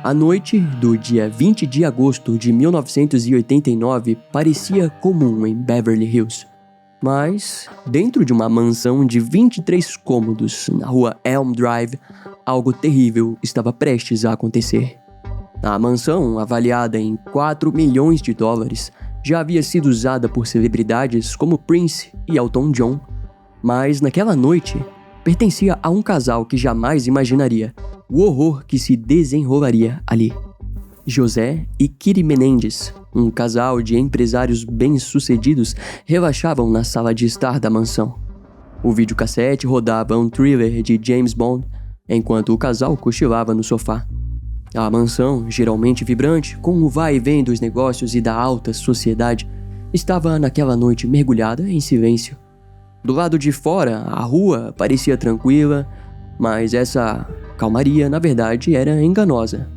A noite do dia 20 de agosto de 1989 parecia comum em Beverly Hills. Mas, dentro de uma mansão de 23 cômodos na rua Elm Drive, algo terrível estava prestes a acontecer. A mansão, avaliada em $4 milhões, já havia sido usada por celebridades como Prince e Elton John, mas naquela noite pertencia a um casal que jamais imaginaria o horror que se desenrolaria ali. José e Kitty Menendez, um casal de empresários bem-sucedidos, relaxavam na sala de estar da mansão. O videocassete rodava um thriller de James Bond, enquanto o casal cochilava no sofá. A mansão, geralmente vibrante, com o vai e vem dos negócios e da alta sociedade, estava naquela noite mergulhada em silêncio. Do lado de fora, a rua parecia tranquila, mas essa calmaria, na verdade, era enganosa.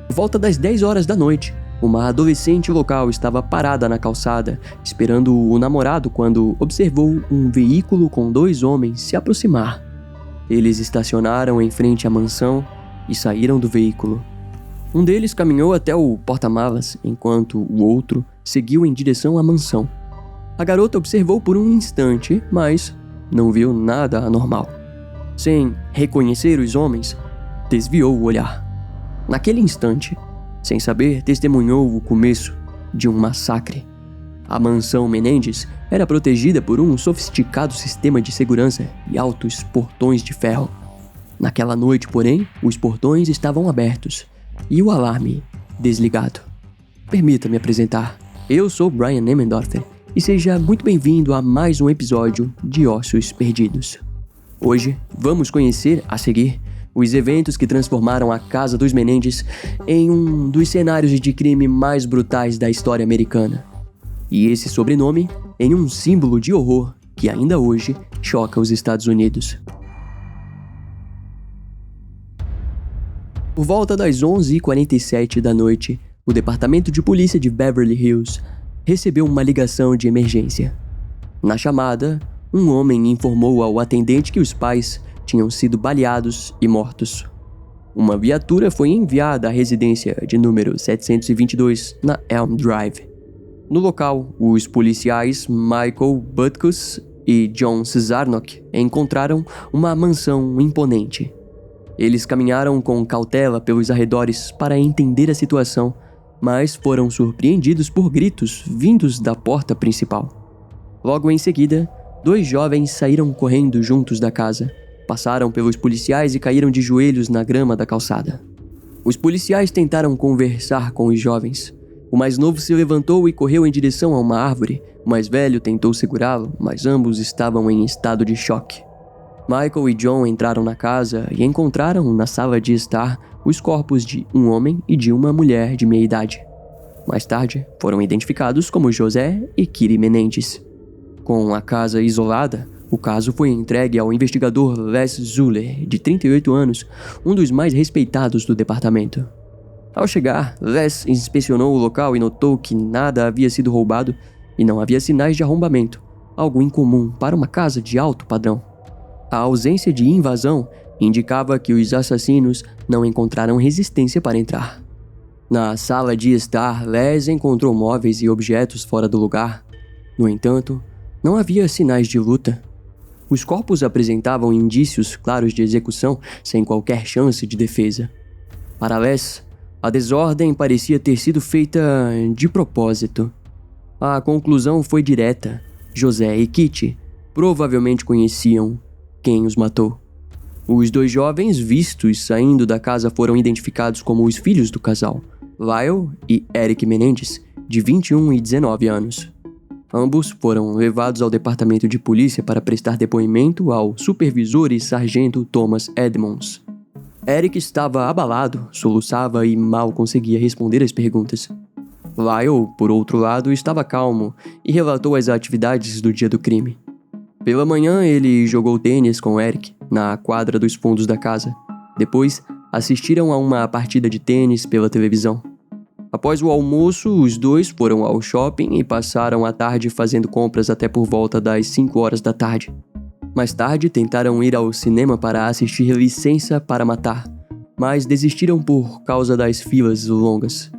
Por volta das 10 horas da noite, uma adolescente local estava parada na calçada, esperando o namorado quando observou um veículo com 2 homens se aproximar. Eles estacionaram em frente à mansão e saíram do veículo. Um deles caminhou até o porta-malas, enquanto o outro seguiu em direção à mansão. A garota observou por um instante, mas não viu nada anormal. Sem reconhecer os homens, desviou o olhar. Naquele instante, sem saber, testemunhou o começo de um massacre. A mansão Menendez era protegida por um sofisticado sistema de segurança e altos portões de ferro. Naquela noite, porém, os portões estavam abertos e o alarme desligado. Permita-me apresentar. Eu sou Brian Emmendorfer e seja muito bem-vindo a mais um episódio de Ossos Perdidos. Hoje, vamos conhecer, a seguir, os eventos que transformaram a Casa dos Menendez em um dos cenários de crime mais brutais da história americana. E esse sobrenome em um símbolo de horror que ainda hoje choca os Estados Unidos. Por volta das 11h47 da noite, o Departamento de Polícia de Beverly Hills recebeu uma ligação de emergência. Na chamada, um homem informou ao atendente que os pais tinham sido baleados e mortos. Uma viatura foi enviada à residência de número 722 na Elm Drive. No local, os policiais Michael Butkus e John Cesarnock encontraram uma mansão imponente. Eles caminharam com cautela pelos arredores para entender a situação, mas foram surpreendidos por gritos vindos da porta principal. Logo em seguida, 2 jovens saíram correndo juntos da casa, passaram pelos policiais e caíram de joelhos na grama da calçada. Os policiais tentaram conversar com os jovens. O mais novo se levantou e correu em direção a uma árvore. O mais velho tentou segurá-lo, mas ambos estavam em estado de choque. Michael e John entraram na casa e encontraram na sala de estar os corpos de um homem e de uma mulher de meia idade. Mais tarde, foram identificados como José e Kitty Menendez. Com a casa isolada, o caso foi entregue ao investigador Les Zuller, de 38 anos, um dos mais respeitados do departamento. Ao chegar, Les inspecionou o local e notou que nada havia sido roubado e não havia sinais de arrombamento, algo incomum para uma casa de alto padrão. A ausência de invasão indicava que os assassinos não encontraram resistência para entrar. Na sala de estar, Les encontrou móveis e objetos fora do lugar. No entanto, não havia sinais de luta. Os corpos apresentavam indícios claros de execução sem qualquer chance de defesa. Para Les, a desordem parecia ter sido feita de propósito. A conclusão foi direta. José e Kitty provavelmente conheciam quem os matou. Os 2 jovens vistos saindo da casa foram identificados como os filhos do casal, Lyle e Eric Menendez, de 21 e 19 anos. Ambos foram levados ao departamento de polícia para prestar depoimento ao supervisor e sargento Thomas Edmonds. Eric estava abalado, soluçava e mal conseguia responder às perguntas. Lyle, por outro lado, estava calmo e relatou as atividades do dia do crime. Pela manhã, ele jogou tênis com Eric na quadra dos fundos da casa. Depois, assistiram a uma partida de tênis pela televisão. Após o almoço, os 2 foram ao shopping e passaram a tarde fazendo compras até por volta das 5 horas da tarde. Mais tarde, tentaram ir ao cinema para assistir Licença para Matar, mas desistiram por causa das filas longas.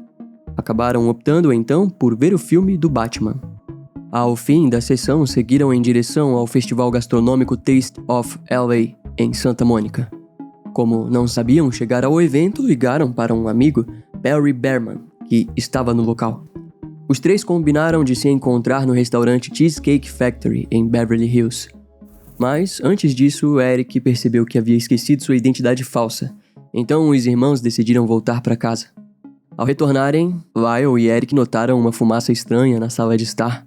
Acabaram optando então por ver o filme do Batman. Ao fim da sessão, seguiram em direção ao festival gastronômico Taste of LA, em Santa Mônica. Como não sabiam chegar ao evento, ligaram para um amigo, Barry Berman, que estava no local. Os três combinaram de se encontrar no restaurante Cheesecake Factory, em Beverly Hills. Mas, antes disso, Eric percebeu que havia esquecido sua identidade falsa. Então, os irmãos decidiram voltar para casa. Ao retornarem, Lyle e Eric notaram uma fumaça estranha na sala de estar.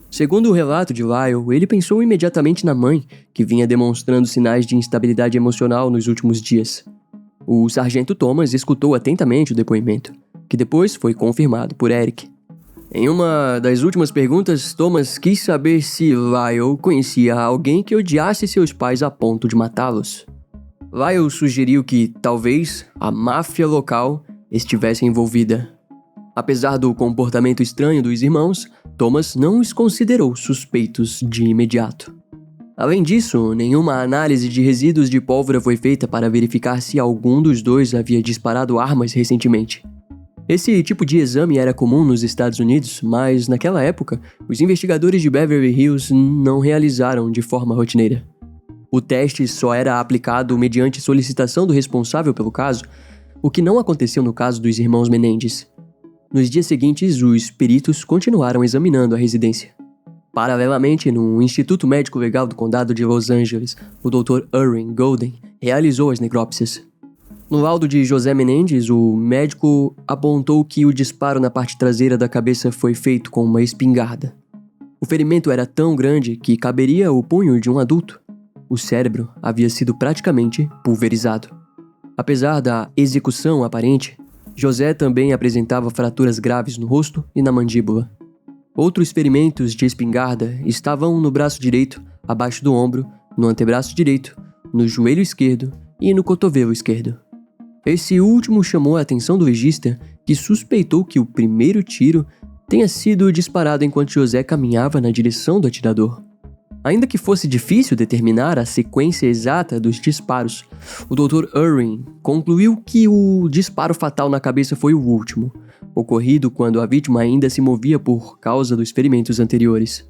Segundo o relato de Lyle, ele pensou imediatamente na mãe, que vinha demonstrando sinais de instabilidade emocional nos últimos dias. O sargento Thomas escutou atentamente o depoimento, que depois foi confirmado por Eric. Em uma das últimas perguntas, Thomas quis saber se Lyle conhecia alguém que odiasse seus pais a ponto de matá-los. Lyle sugeriu que, talvez, a máfia local estivesse envolvida. Apesar do comportamento estranho dos irmãos, Thomas não os considerou suspeitos de imediato. Além disso, nenhuma análise de resíduos de pólvora foi feita para verificar se algum dos dois havia disparado armas recentemente. Esse tipo de exame era comum nos Estados Unidos, mas naquela época, os investigadores de Beverly Hills não realizaram de forma rotineira. O teste só era aplicado mediante solicitação do responsável pelo caso, o que não aconteceu no caso dos irmãos Menendez. Nos dias seguintes, os peritos continuaram examinando a residência. Paralelamente, no Instituto Médico Legal do Condado de Los Angeles, o Dr. Irving Golden realizou as necrópsias. No laudo de José Menendez, o médico apontou que o disparo na parte traseira da cabeça foi feito com uma espingarda. O ferimento era tão grande que caberia o punho de um adulto. O cérebro havia sido praticamente pulverizado. Apesar da execução aparente, José também apresentava fraturas graves no rosto e na mandíbula. Outros ferimentos de espingarda estavam no braço direito, abaixo do ombro, no antebraço direito, no joelho esquerdo e no cotovelo esquerdo. Esse último chamou a atenção do legista, que suspeitou que o primeiro tiro tenha sido disparado enquanto José caminhava na direção do atirador. Ainda que fosse difícil determinar a sequência exata dos disparos, o Dr. Irving concluiu que o disparo fatal na cabeça foi o último, ocorrido quando a vítima ainda se movia por causa dos ferimentos anteriores.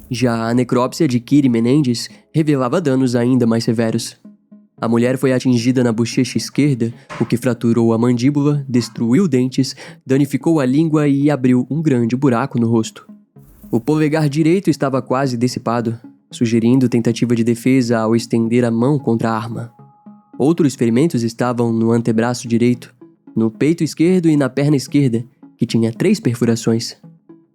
Já a necrópsia de Kitty Menendez revelava danos ainda mais severos. A mulher foi atingida na bochecha esquerda, o que fraturou a mandíbula, destruiu dentes, danificou a língua e abriu um grande buraco no rosto. O polegar direito estava quase dissipado, sugerindo tentativa de defesa ao estender a mão contra a arma. Outros ferimentos estavam no antebraço direito, no peito esquerdo e na perna esquerda, que tinha 3 perfurações.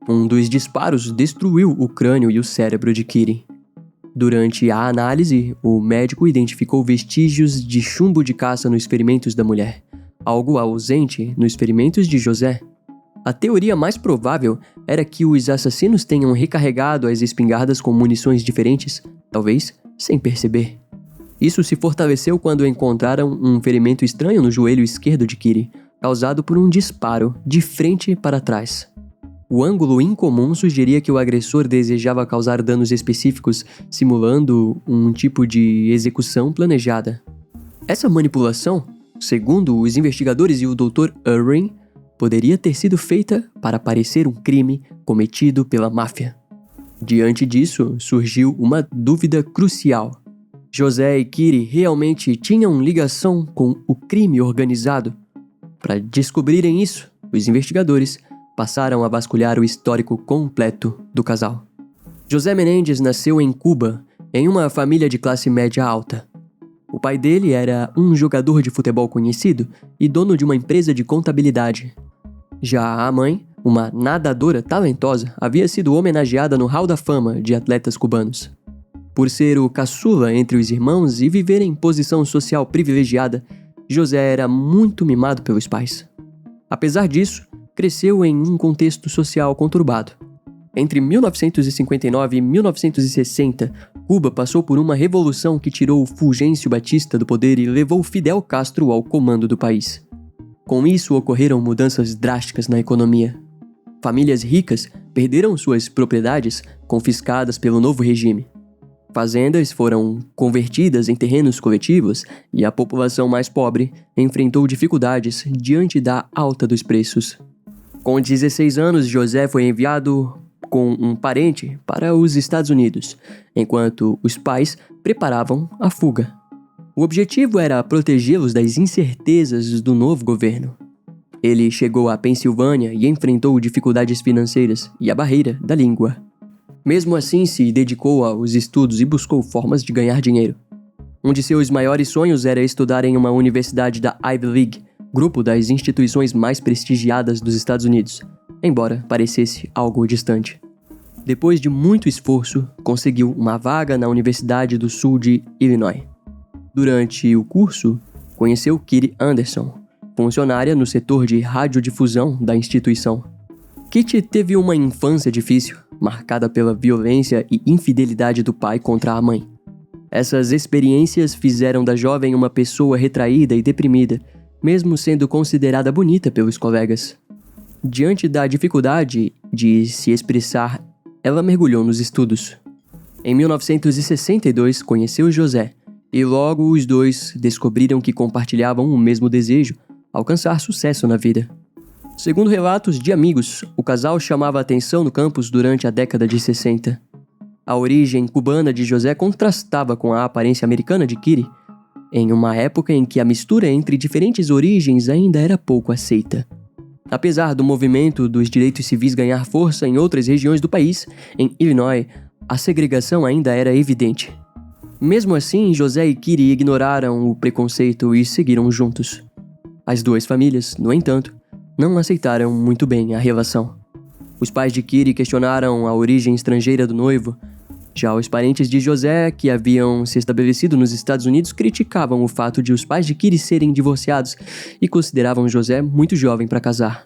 Um dos disparos destruiu o crânio e o cérebro de Kitty. Durante a análise, o médico identificou vestígios de chumbo de caça nos ferimentos da mulher, algo ausente nos ferimentos de José. A teoria mais provável era que os assassinos tenham recarregado as espingardas com munições diferentes, talvez sem perceber. Isso se fortaleceu quando encontraram um ferimento estranho no joelho esquerdo de Kitty, causado por um disparo de frente para trás. O ângulo incomum sugeria que o agressor desejava causar danos específicos, simulando um tipo de execução planejada. Essa manipulação, segundo os investigadores e o Dr. Irving, poderia ter sido feita para parecer um crime cometido pela máfia. Diante disso, surgiu uma dúvida crucial. José e Kitty realmente tinham ligação com o crime organizado? Para descobrirem isso, os investigadores passaram a vasculhar o histórico completo do casal. José Menendez nasceu em Cuba, em uma família de classe média alta. O pai dele era um jogador de futebol conhecido e dono de uma empresa de contabilidade. Já a mãe, uma nadadora talentosa, havia sido homenageada no Hall da Fama de atletas cubanos. Por ser o caçula entre os irmãos e viver em posição social privilegiada, José era muito mimado pelos pais. Apesar disso, cresceu em um contexto social conturbado. Entre 1959 e 1960, Cuba passou por uma revolução que tirou Fulgêncio Batista do poder e levou Fidel Castro ao comando do país. Com isso, ocorreram mudanças drásticas na economia. Famílias ricas perderam suas propriedades confiscadas pelo novo regime. Fazendas foram convertidas em terrenos coletivos e a população mais pobre enfrentou dificuldades diante da alta dos preços. Com 16 anos, José foi enviado com um parente para os Estados Unidos, enquanto os pais preparavam a fuga. O objetivo era protegê-los das incertezas do novo governo. Ele chegou à Pensilvânia e enfrentou dificuldades financeiras e a barreira da língua. Mesmo assim, se dedicou aos estudos e buscou formas de ganhar dinheiro. Um de seus maiores sonhos era estudar em uma universidade da Ivy League, grupo das instituições mais prestigiadas dos Estados Unidos, embora parecesse algo distante. Depois de muito esforço, conseguiu uma vaga na Universidade do Sul de Illinois. Durante o curso, conheceu Kitty Anderson, funcionária no setor de radiodifusão da instituição. Kitty teve uma infância difícil, marcada pela violência e infidelidade do pai contra a mãe. Essas experiências fizeram da jovem uma pessoa retraída e deprimida, mesmo sendo considerada bonita pelos colegas. Diante da dificuldade de se expressar, ela mergulhou nos estudos. Em 1962, conheceu José, e logo os dois descobriram que compartilhavam o mesmo desejo, alcançar sucesso na vida. Segundo relatos de amigos, o casal chamava atenção no campus durante a década de 60. A origem cubana de José contrastava com a aparência americana de Kitty, em uma época em que a mistura entre diferentes origens ainda era pouco aceita. Apesar do movimento dos direitos civis ganhar força em outras regiões do país, em Illinois, a segregação ainda era evidente. Mesmo assim, José e Kitty ignoraram o preconceito e seguiram juntos. As duas famílias, no entanto, não aceitaram muito bem a relação. Os pais de Kitty questionaram a origem estrangeira do noivo. Já os parentes de José, que haviam se estabelecido nos Estados Unidos, criticavam o fato de os pais de Kitty serem divorciados e consideravam José muito jovem para casar.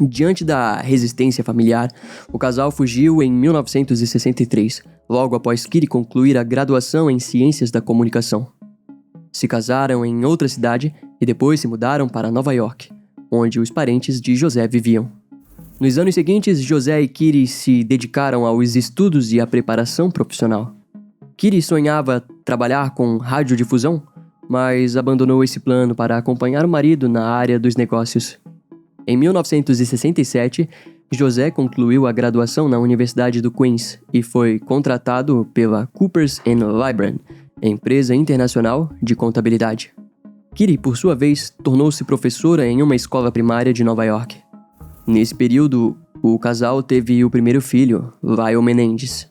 Diante da resistência familiar, o casal fugiu em 1963, logo após Kitty concluir a graduação em Ciências da Comunicação. Se casaram em outra cidade e depois se mudaram para Nova York, onde os parentes de José viviam. Nos anos seguintes, José e Kitty se dedicaram aos estudos e à preparação profissional. Kitty sonhava trabalhar com radiodifusão, mas abandonou esse plano para acompanhar o marido na área dos negócios. Em 1967, José concluiu a graduação na Universidade do Queens e foi contratado pela Coopers & Lybrand, empresa internacional de contabilidade. Kitty, por sua vez, tornou-se professora em uma escola primária de Nova York. Nesse período, o casal teve o primeiro filho, Lyle Menendez.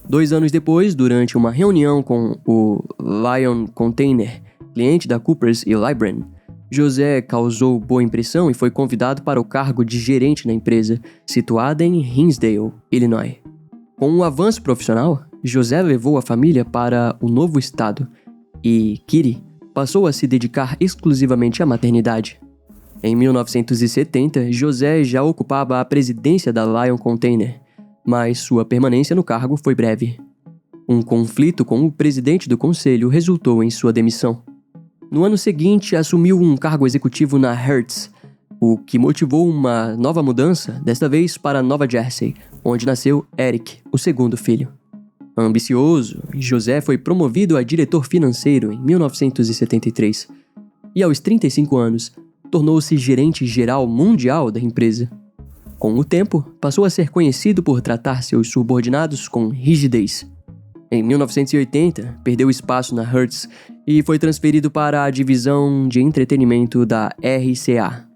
2 anos depois, durante uma reunião com o Lion Container, cliente da Coopers & Lybrand, José causou boa impressão e foi convidado para o cargo de gerente na empresa, situada em Hinsdale, Illinois. Com o avanço profissional, José levou a família para o novo estado e Kitty passou a se dedicar exclusivamente à maternidade. Em 1970, José já ocupava a presidência da Lion Container, mas sua permanência no cargo foi breve. Um conflito com o presidente do conselho resultou em sua demissão. No ano seguinte, assumiu um cargo executivo na Hertz, o que motivou uma nova mudança, desta vez para Nova Jersey, onde nasceu Eric, o segundo filho. Ambicioso, José foi promovido a diretor financeiro em 1973 e, aos 35 anos, tornou-se gerente geral mundial da empresa. Com o tempo, passou a ser conhecido por tratar seus subordinados com rigidez. Em 1980, perdeu espaço na Hertz e foi transferido para a divisão de entretenimento da RCA.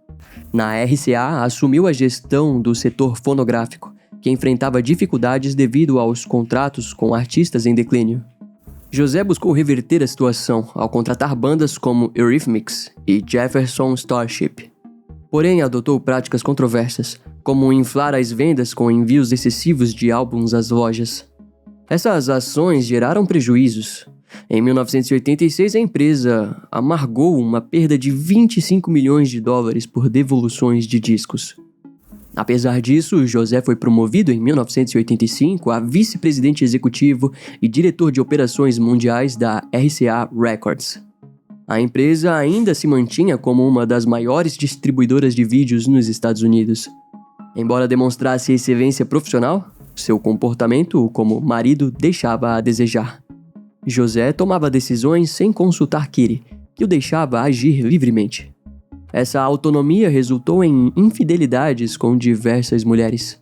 Na RCA, assumiu a gestão do setor fonográfico, que enfrentava dificuldades devido aos contratos com artistas em declínio. José buscou reverter a situação ao contratar bandas como Eurythmics e Jefferson Starship. Porém, adotou práticas controversas, como inflar as vendas com envios excessivos de álbuns às lojas. Essas ações geraram prejuízos. Em 1986, a empresa amargou uma perda de 25 milhões de dólares por devoluções de discos. Apesar disso, José foi promovido em 1985 a vice-presidente executivo e diretor de operações mundiais da RCA Records. A empresa ainda se mantinha como uma das maiores distribuidoras de vídeos nos Estados Unidos. Embora demonstrasse excelência profissional, seu comportamento como marido deixava a desejar. José tomava decisões sem consultar Kitty, que o deixava agir livremente. Essa autonomia resultou em infidelidades com diversas mulheres.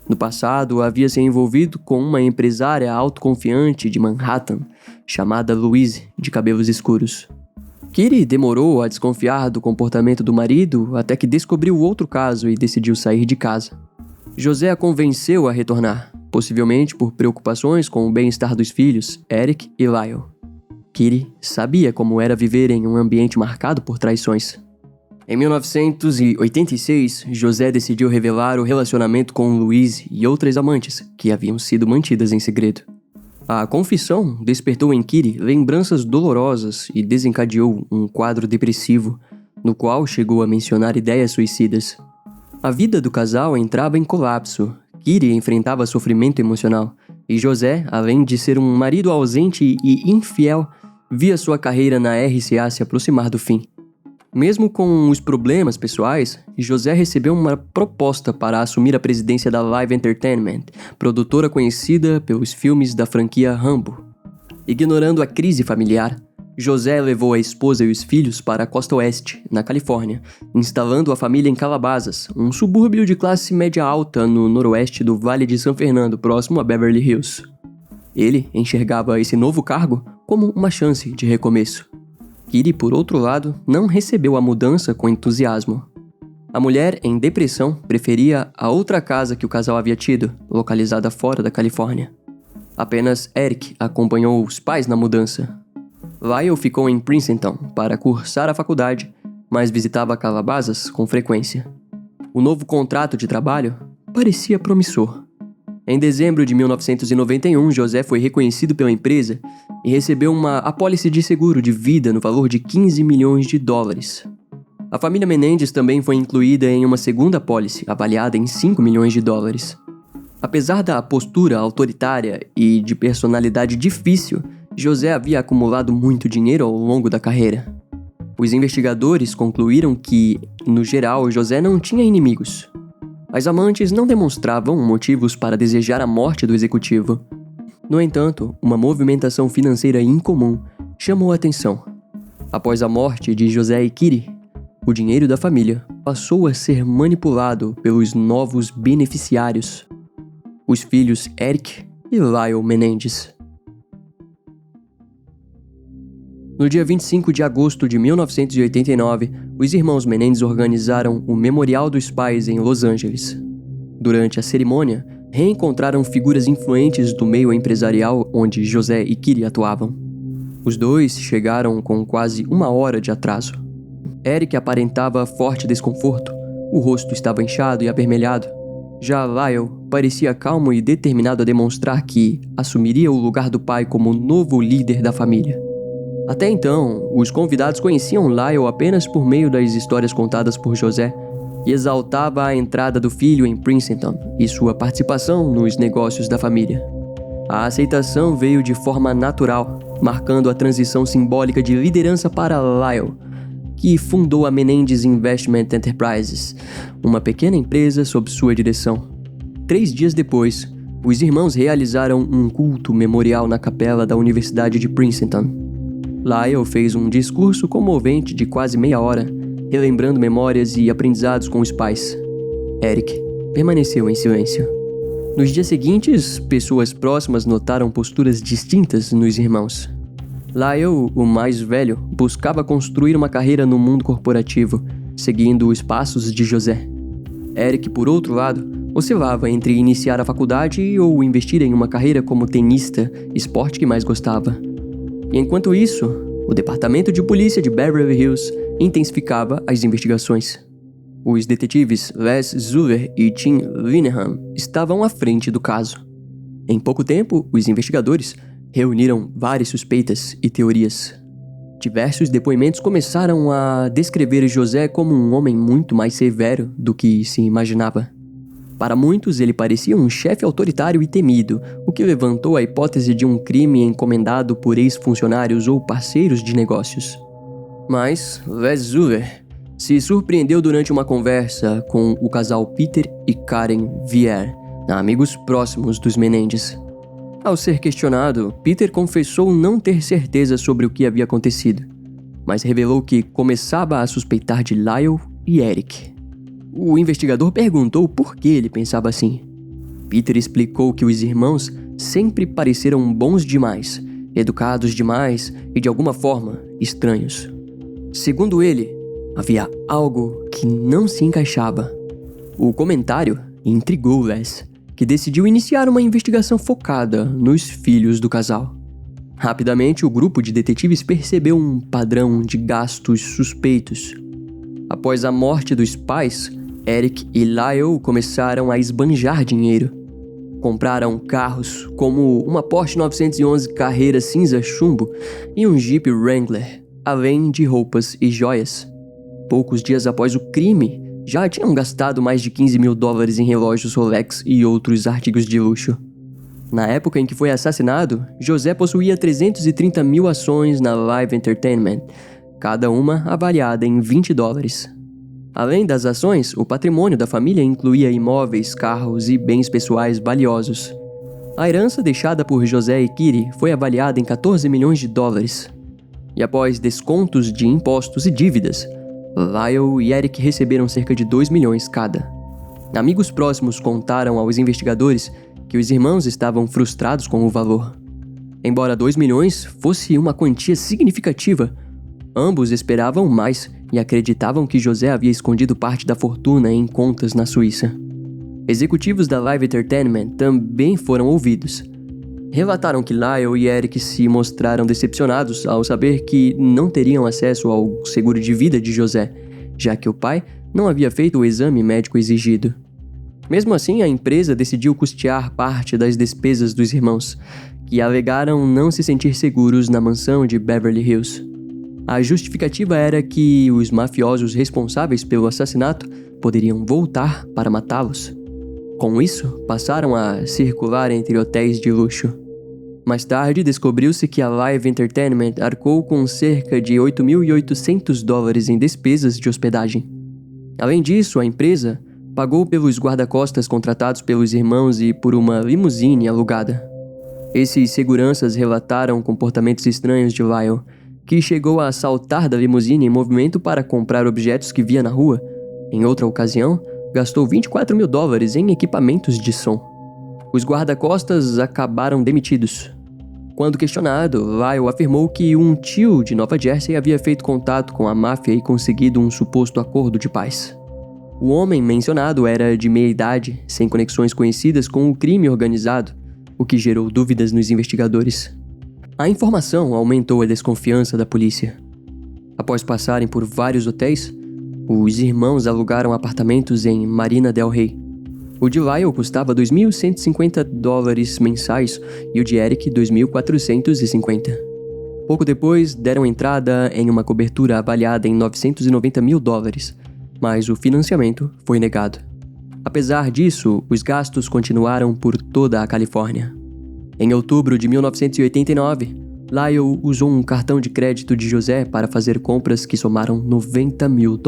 No passado, havia se envolvido com uma empresária autoconfiante de Manhattan, chamada Louise, de cabelos escuros. Kitty demorou a desconfiar do comportamento do marido até que descobriu outro caso e decidiu sair de casa. José a convenceu a retornar, possivelmente por preocupações com o bem-estar dos filhos, Eric e Lyle. Kitty sabia como era viver em um ambiente marcado por traições. Em 1986, José decidiu revelar o relacionamento com Louise e outras amantes que haviam sido mantidas em segredo. A confissão despertou em Kitty lembranças dolorosas e desencadeou um quadro depressivo, no qual chegou a mencionar ideias suicidas. A vida do casal entrava em colapso. Kitty enfrentava sofrimento emocional, e José, além de ser um marido ausente e infiel, via sua carreira na RCA se aproximar do fim. Mesmo com os problemas pessoais, José recebeu uma proposta para assumir a presidência da Live Entertainment, produtora conhecida pelos filmes da franquia Rambo. Ignorando a crise familiar, José levou a esposa e os filhos para a costa oeste, na Califórnia, instalando a família em Calabasas, um subúrbio de classe média alta no noroeste do Vale de San Fernando, próximo a Beverly Hills. Ele enxergava esse novo cargo como uma chance de recomeço. Kitty, por outro lado, não recebeu a mudança com entusiasmo. A mulher, em depressão, preferia a outra casa que o casal havia tido, localizada fora da Califórnia. Apenas Eric acompanhou os pais na mudança. Lyle ficou em Princeton para cursar a faculdade, mas visitava Calabasas com frequência. O novo contrato de trabalho parecia promissor. Em dezembro de 1991, José foi reconhecido pela empresa e recebeu uma apólice de seguro de vida no valor de $15 milhões. A família Menendez também foi incluída em uma segunda apólice, avaliada em $5 milhões. Apesar da postura autoritária e de personalidade difícil, José havia acumulado muito dinheiro ao longo da carreira. Os investigadores concluíram que, no geral, José não tinha inimigos. As amantes não demonstravam motivos para desejar a morte do executivo. No entanto, uma movimentação financeira incomum chamou a atenção. Após a morte de José e Kitty, o dinheiro da família passou a ser manipulado pelos novos beneficiários, os filhos Eric e Lyle Menendez. No dia 25 de agosto de 1989, os irmãos Menendez organizaram o Memorial dos Pais em Los Angeles. Durante a cerimônia, reencontraram figuras influentes do meio empresarial onde José e Kitty atuavam. Os dois chegaram com quase 1 hora de atraso. Eric aparentava forte desconforto, o rosto estava inchado e avermelhado. Já Lyle parecia calmo e determinado a demonstrar que assumiria o lugar do pai como novo líder da família. Até então, os convidados conheciam Lyle apenas por meio das histórias contadas por José, e exaltava a entrada do filho em Princeton e sua participação nos negócios da família. A aceitação veio de forma natural, marcando a transição simbólica de liderança para Lyle, que fundou a Menendez Investment Enterprises, uma pequena empresa sob sua direção. 3 dias depois, os irmãos realizaram um culto memorial na capela da Universidade de Princeton. Lyle fez um discurso comovente de quase meia hora, relembrando memórias e aprendizados com os pais. Eric permaneceu em silêncio. Nos dias seguintes, pessoas próximas notaram posturas distintas nos irmãos. Lyle, o mais velho, buscava construir uma carreira no mundo corporativo, seguindo os passos de José. Eric, por outro lado, oscilava entre iniciar a faculdade ou investir em uma carreira como tenista, esporte que mais gostava. E enquanto isso, o Departamento de Polícia de Beverly Hills intensificava as investigações. Os detetives Les Zuller e Tim Linehan estavam à frente do caso. Em pouco tempo, os investigadores reuniram várias suspeitas e teorias. Diversos depoimentos começaram a descrever José como um homem muito mais severo do que se imaginava. Para muitos, ele parecia um chefe autoritário e temido, o que levantou a hipótese de um crime encomendado por ex-funcionários ou parceiros de negócios. Mas Les Zuller se surpreendeu durante uma conversa com o casal Peter e Karen Vier, amigos próximos dos Menendez. Ao ser questionado, Peter confessou não ter certeza sobre o que havia acontecido, mas revelou que começava a suspeitar de Lyle e Eric. O investigador perguntou por que ele pensava assim. Peter explicou que os irmãos sempre pareceram bons demais, educados demais e, de alguma forma, estranhos. Segundo ele, havia algo que não se encaixava. O comentário intrigou Les, que decidiu iniciar uma investigação focada nos filhos do casal. Rapidamente, o grupo de detetives percebeu um padrão de gastos suspeitos. Após a morte dos pais, Eric e Lyle começaram a esbanjar dinheiro. Compraram carros como uma Porsche 911 Carrera cinza chumbo e um Jeep Wrangler, além de roupas e joias. Poucos dias após o crime, já tinham gastado mais de $15 mil em relógios Rolex e outros artigos de luxo. Na época em que foi assassinado, José possuía 330 mil ações na Live Entertainment, cada uma avaliada em $20. Além das ações, o patrimônio da família incluía imóveis, carros e bens pessoais valiosos. A herança deixada por José e Kitty foi avaliada em $14 milhões. E após descontos de impostos e dívidas, Lyle e Eric receberam cerca de 2 milhões cada. Amigos próximos contaram aos investigadores que os irmãos estavam frustrados com o valor. Embora 2 milhões fosse uma quantia significativa, ambos esperavam mais e acreditavam que José havia escondido parte da fortuna em contas na Suíça. Executivos da Live Entertainment também foram ouvidos. Relataram que Lyle e Eric se mostraram decepcionados ao saber que não teriam acesso ao seguro de vida de José, já que o pai não havia feito o exame médico exigido. Mesmo assim, a empresa decidiu custear parte das despesas dos irmãos, que alegaram não se sentir seguros na mansão de Beverly Hills. A justificativa era que os mafiosos responsáveis pelo assassinato poderiam voltar para matá-los. Com isso, passaram a circular entre hotéis de luxo. Mais tarde, descobriu-se que a Live Entertainment arcou com cerca de $8.800 em despesas de hospedagem. Além disso, a empresa pagou pelos guarda-costas contratados pelos irmãos e por uma limusine alugada. Esses seguranças relataram comportamentos estranhos de Lyle, que chegou a saltar da limusine em movimento para comprar objetos que via na rua. Em outra ocasião, gastou $24 mil em equipamentos de som. Os guarda-costas acabaram demitidos. Quando questionado, Lyle afirmou que um tio de Nova Jersey havia feito contato com a máfia e conseguido um suposto acordo de paz. O homem mencionado era de meia-idade, sem conexões conhecidas com o crime organizado, o que gerou dúvidas nos investigadores. A informação aumentou a desconfiança da polícia. Após passarem por vários hotéis, os irmãos alugaram apartamentos em Marina del Rey. O de Lyle custava $2.150 mensais e o de Eric $2.450. Pouco depois, deram entrada em uma cobertura avaliada em $990 mil, mas o financiamento foi negado. Apesar disso, os gastos continuaram por toda a Califórnia. Em outubro de 1989, Lyle usou um cartão de crédito de José para fazer compras que somaram $90 mil.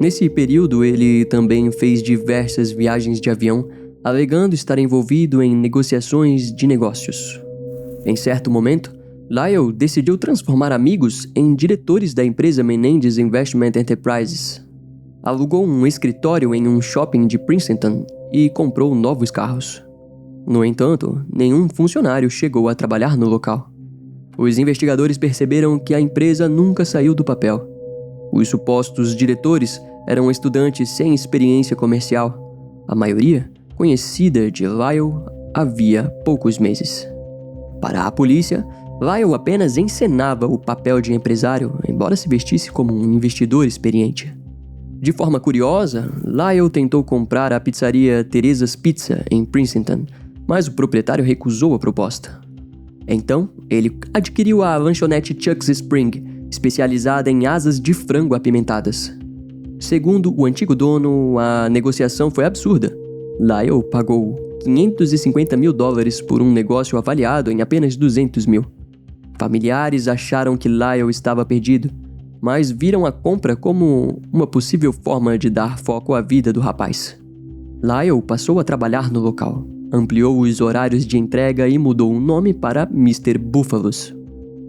Nesse período, ele também fez diversas viagens de avião, alegando estar envolvido em negociações de negócios. Em certo momento, Lyle decidiu transformar amigos em diretores da empresa Menendez Investment Enterprises. Alugou um escritório em um shopping de Princeton e comprou novos carros. No entanto, nenhum funcionário chegou a trabalhar no local. Os investigadores perceberam que a empresa nunca saiu do papel. Os supostos diretores eram estudantes sem experiência comercial, a maioria conhecida de Lyle havia poucos meses. Para a polícia, Lyle apenas encenava o papel de empresário, embora se vestisse como um investidor experiente. De forma curiosa, Lyle tentou comprar a pizzaria Teresa's Pizza em Princeton, mas o proprietário recusou a proposta. Então, ele adquiriu a lanchonete Chuck's Spring, especializada em asas de frango apimentadas. Segundo o antigo dono, a negociação foi absurda. Lyle pagou $550 mil por um negócio avaliado em apenas 200 mil. Familiares acharam que Lyle estava perdido, mas viram a compra como uma possível forma de dar foco à vida do rapaz. Lyle passou a trabalhar no local, ampliou os horários de entrega e mudou o nome para Mr. Buffalos.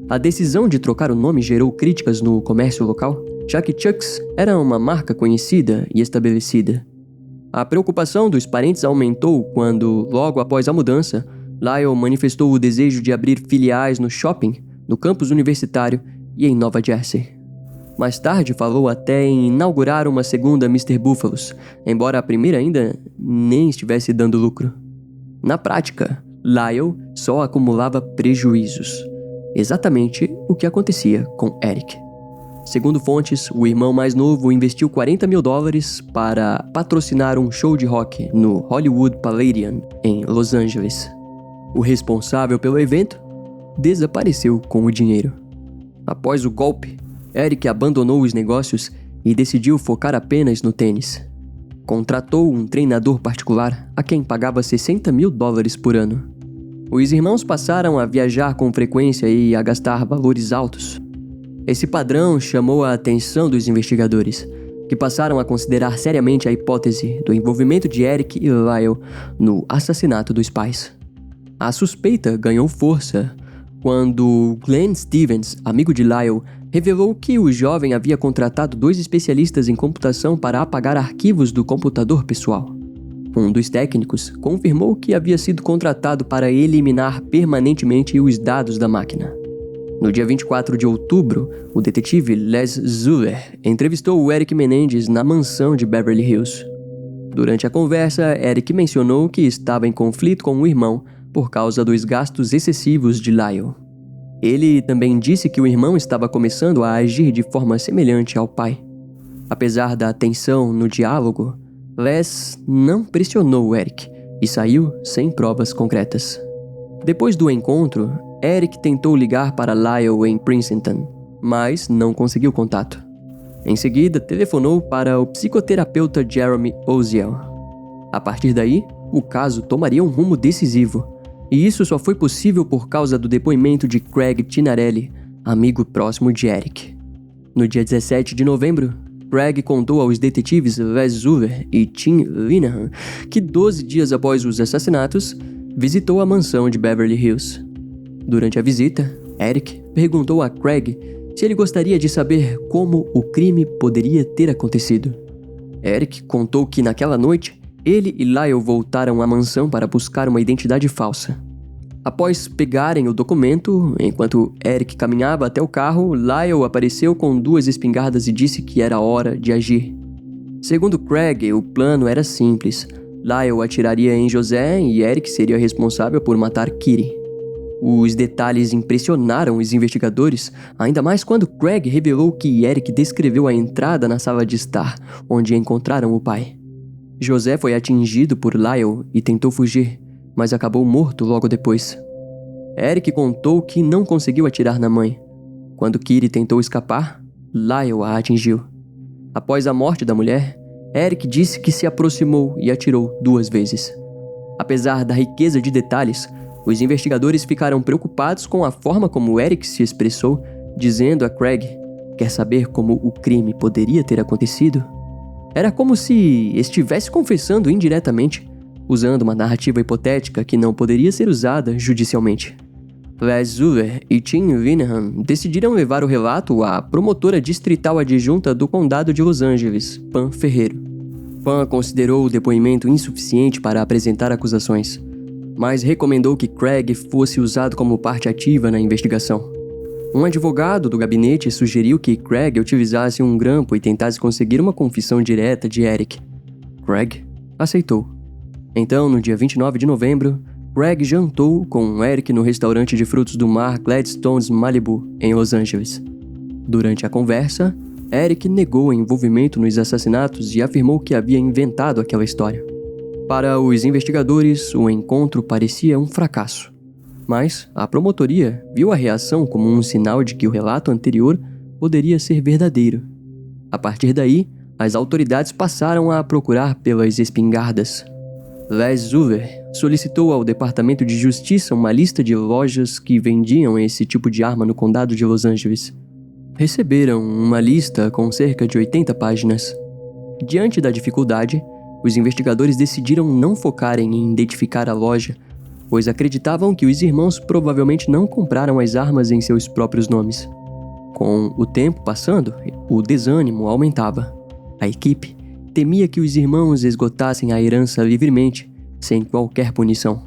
A decisão de trocar o nome gerou críticas no comércio local, já que Chuck's era uma marca conhecida e estabelecida. A preocupação dos parentes aumentou quando, logo após a mudança, Lyle manifestou o desejo de abrir filiais no shopping, no campus universitário e em Nova Jersey. Mais tarde falou até em inaugurar uma segunda Mr. Buffalos, embora a primeira ainda nem estivesse dando lucro. Na prática, Lyle só acumulava prejuízos. Exatamente o que acontecia com Eric. Segundo fontes, o irmão mais novo investiu $40 mil para patrocinar um show de rock no Hollywood Palladium, em Los Angeles. O responsável pelo evento desapareceu com o dinheiro. Após o golpe, Eric abandonou os negócios e decidiu focar apenas no tênis. Contratou um treinador particular a quem pagava $60 mil por ano. Os irmãos passaram a viajar com frequência e a gastar valores altos. Esse padrão chamou a atenção dos investigadores, que passaram a considerar seriamente a hipótese do envolvimento de Eric e Lyle no assassinato dos pais. A suspeita ganhou força quando Glenn Stevens, amigo de Lyle, revelou que o jovem havia contratado 2 especialistas em computação para apagar arquivos do computador pessoal. Um dos técnicos confirmou que havia sido contratado para eliminar permanentemente os dados da máquina. No dia 24 de outubro, o detetive Les Zuller entrevistou o Eric Menendez na mansão de Beverly Hills. Durante a conversa, Eric mencionou que estava em conflito com o irmão por causa dos gastos excessivos de Lyle. Ele também disse que o irmão estava começando a agir de forma semelhante ao pai. Apesar da tensão no diálogo, Les não pressionou Eric e saiu sem provas concretas. Depois do encontro, Eric tentou ligar para Lyle em Princeton, mas não conseguiu contato. Em seguida, telefonou para o psicoterapeuta Jeremy Oziel. A partir daí, o caso tomaria um rumo decisivo. E isso só foi possível por causa do depoimento de Craig Tinarelli, amigo próximo de Eric. No dia 17 de novembro, Craig contou aos detetives Les Zuller e Tim Linehan que 12 dias após os assassinatos, visitou a mansão de Beverly Hills. Durante a visita, Eric perguntou a Craig se ele gostaria de saber como o crime poderia ter acontecido. Eric contou que naquela noite, ele e Lyle voltaram à mansão para buscar uma identidade falsa. Após pegarem o documento, enquanto Eric caminhava até o carro, Lyle apareceu com 2 espingardas e disse que era hora de agir. Segundo Craig, o plano era simples. Lyle atiraria em José e Eric seria responsável por matar Kitty. Os detalhes impressionaram os investigadores, ainda mais quando Craig revelou que Eric descreveu a entrada na sala de estar, onde encontraram o pai. José foi atingido por Lyle e tentou fugir, mas acabou morto logo depois. Eric contou que não conseguiu atirar na mãe. Quando Kitty tentou escapar, Lyle a atingiu. Após a morte da mulher, Eric disse que se aproximou e atirou 2 vezes. Apesar da riqueza de detalhes, os investigadores ficaram preocupados com a forma como Eric se expressou, dizendo a Craig: "Quer saber como o crime poderia ter acontecido?" Era como se estivesse confessando indiretamente, usando uma narrativa hipotética que não poderia ser usada judicialmente. Les Zuller e Tim Linehan decidiram levar o relato à promotora distrital adjunta do condado de Los Angeles, Pam Ferreiro. Pam considerou o depoimento insuficiente para apresentar acusações, mas recomendou que Craig fosse usado como parte ativa na investigação. Um advogado do gabinete sugeriu que Craig utilizasse um grampo e tentasse conseguir uma confissão direta de Eric. Craig aceitou. Então, no dia 29 de novembro, Craig jantou com Eric no restaurante de frutos do mar Gladstone's Malibu, em Los Angeles. Durante a conversa, Eric negou envolvimento nos assassinatos e afirmou que havia inventado aquela história. Para os investigadores, o encontro parecia um fracasso. Mas a promotoria viu a reação como um sinal de que o relato anterior poderia ser verdadeiro. A partir daí, as autoridades passaram a procurar pelas espingardas. Les Zuller solicitou ao Departamento de Justiça uma lista de lojas que vendiam esse tipo de arma no condado de Los Angeles. Receberam uma lista com cerca de 80 páginas. Diante da dificuldade, os investigadores decidiram não focarem em identificar a loja, pois acreditavam que os irmãos provavelmente não compraram as armas em seus próprios nomes. Com o tempo passando, o desânimo aumentava. A equipe temia que os irmãos esgotassem a herança livremente, sem qualquer punição.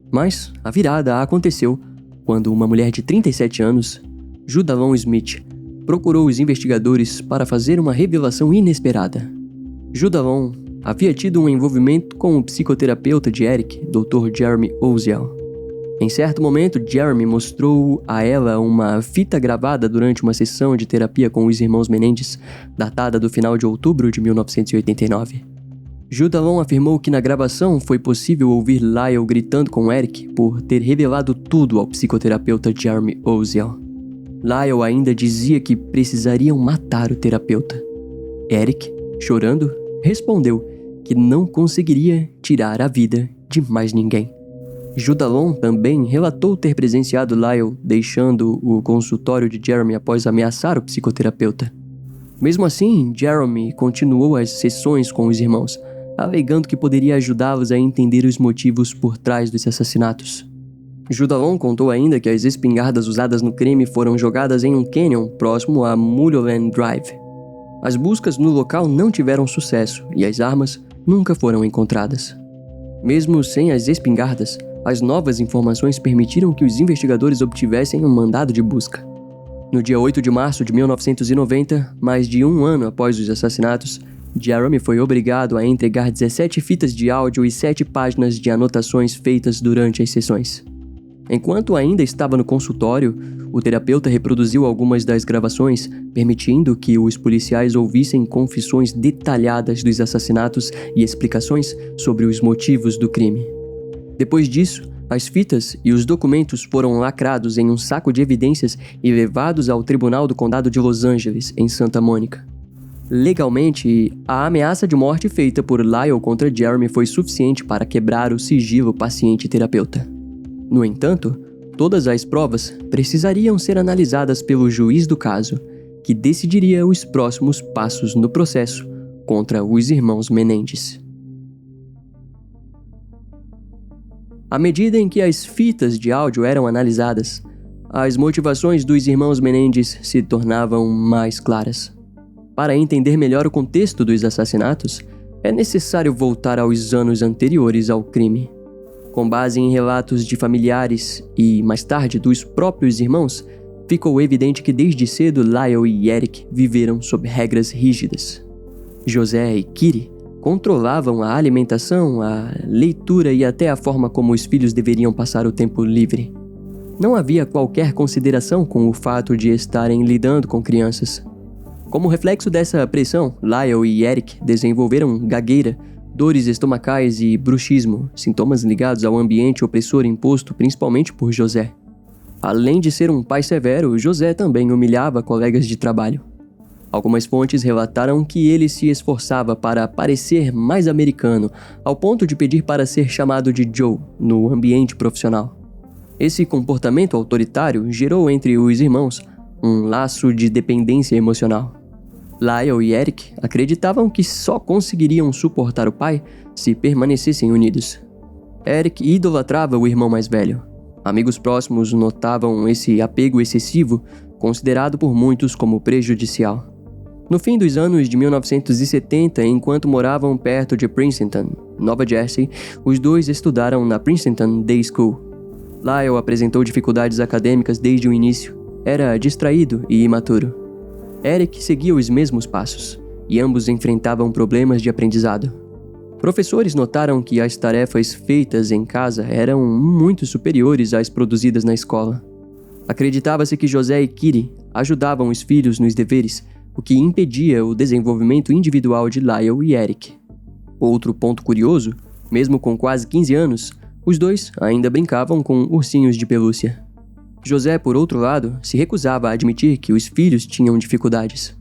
Mas a virada aconteceu quando uma mulher de 37 anos, Judalon Smith, procurou os investigadores para fazer uma revelação inesperada. Judalon havia tido um envolvimento com o psicoterapeuta de Eric, Dr. Jeremy Oziel. Em certo momento, Jeremy mostrou a ela uma fita gravada durante uma sessão de terapia com os irmãos Menendez, datada do final de outubro de 1989. Judalon afirmou que na gravação foi possível ouvir Lyle gritando com Eric por ter revelado tudo ao psicoterapeuta Jeremy Oziel. Lyle ainda dizia que precisariam matar o terapeuta. Eric, chorando, respondeu que não conseguiria tirar a vida de mais ninguém. Judalon também relatou ter presenciado Lyle deixando o consultório de Jeremy após ameaçar o psicoterapeuta. Mesmo assim, Jeremy continuou as sessões com os irmãos, alegando que poderia ajudá-los a entender os motivos por trás dos assassinatos. Judalon contou ainda que as espingardas usadas no crime foram jogadas em um canyon próximo a Mulholland Drive. As buscas no local não tiveram sucesso e as armas nunca foram encontradas. Mesmo sem as espingardas, as novas informações permitiram que os investigadores obtivessem um mandado de busca. No dia 8 de março de 1990, mais de um ano após os assassinatos, Jeremy foi obrigado a entregar 17 fitas de áudio e 7 páginas de anotações feitas durante as sessões. Enquanto ainda estava no consultório, o terapeuta reproduziu algumas das gravações, permitindo que os policiais ouvissem confissões detalhadas dos assassinatos e explicações sobre os motivos do crime. Depois disso, as fitas e os documentos foram lacrados em um saco de evidências e levados ao Tribunal do Condado de Los Angeles, em Santa Mônica. Legalmente, a ameaça de morte feita por Lyle contra Jeremy foi suficiente para quebrar o sigilo paciente-terapeuta. No entanto, todas as provas precisariam ser analisadas pelo juiz do caso, que decidiria os próximos passos no processo contra os irmãos Menendez. À medida em que as fitas de áudio eram analisadas, as motivações dos irmãos Menendez se tornavam mais claras. Para entender melhor o contexto dos assassinatos, é necessário voltar aos anos anteriores ao crime. Com base em relatos de familiares e, mais tarde, dos próprios irmãos, ficou evidente que desde cedo Lyle e Eric viveram sob regras rígidas. José e Kitty controlavam a alimentação, a leitura e até a forma como os filhos deveriam passar o tempo livre. Não havia qualquer consideração com o fato de estarem lidando com crianças. Como reflexo dessa pressão, Lyle e Eric desenvolveram gagueira, dores estomacais e bruxismo, sintomas ligados ao ambiente opressor imposto principalmente por José. Além de ser um pai severo, José também humilhava colegas de trabalho. Algumas fontes relataram que ele se esforçava para parecer mais americano, ao ponto de pedir para ser chamado de Joe no ambiente profissional. Esse comportamento autoritário gerou entre os irmãos um laço de dependência emocional. Lyle e Eric acreditavam que só conseguiriam suportar o pai se permanecessem unidos. Eric idolatrava o irmão mais velho. Amigos próximos notavam esse apego excessivo, considerado por muitos como prejudicial. No fim dos anos de 1970, enquanto moravam perto de Princeton, Nova Jersey, os dois estudaram na Princeton Day School. Lyle apresentou dificuldades acadêmicas desde o início. Era distraído e imaturo. Eric seguia os mesmos passos, e ambos enfrentavam problemas de aprendizado. Professores notaram que as tarefas feitas em casa eram muito superiores às produzidas na escola. Acreditava-se que José e Kitty ajudavam os filhos nos deveres, o que impedia o desenvolvimento individual de Lyle e Eric. Outro ponto curioso, mesmo com quase 15 anos, os dois ainda brincavam com ursinhos de pelúcia. José, por outro lado, se recusava a admitir que os filhos tinham dificuldades.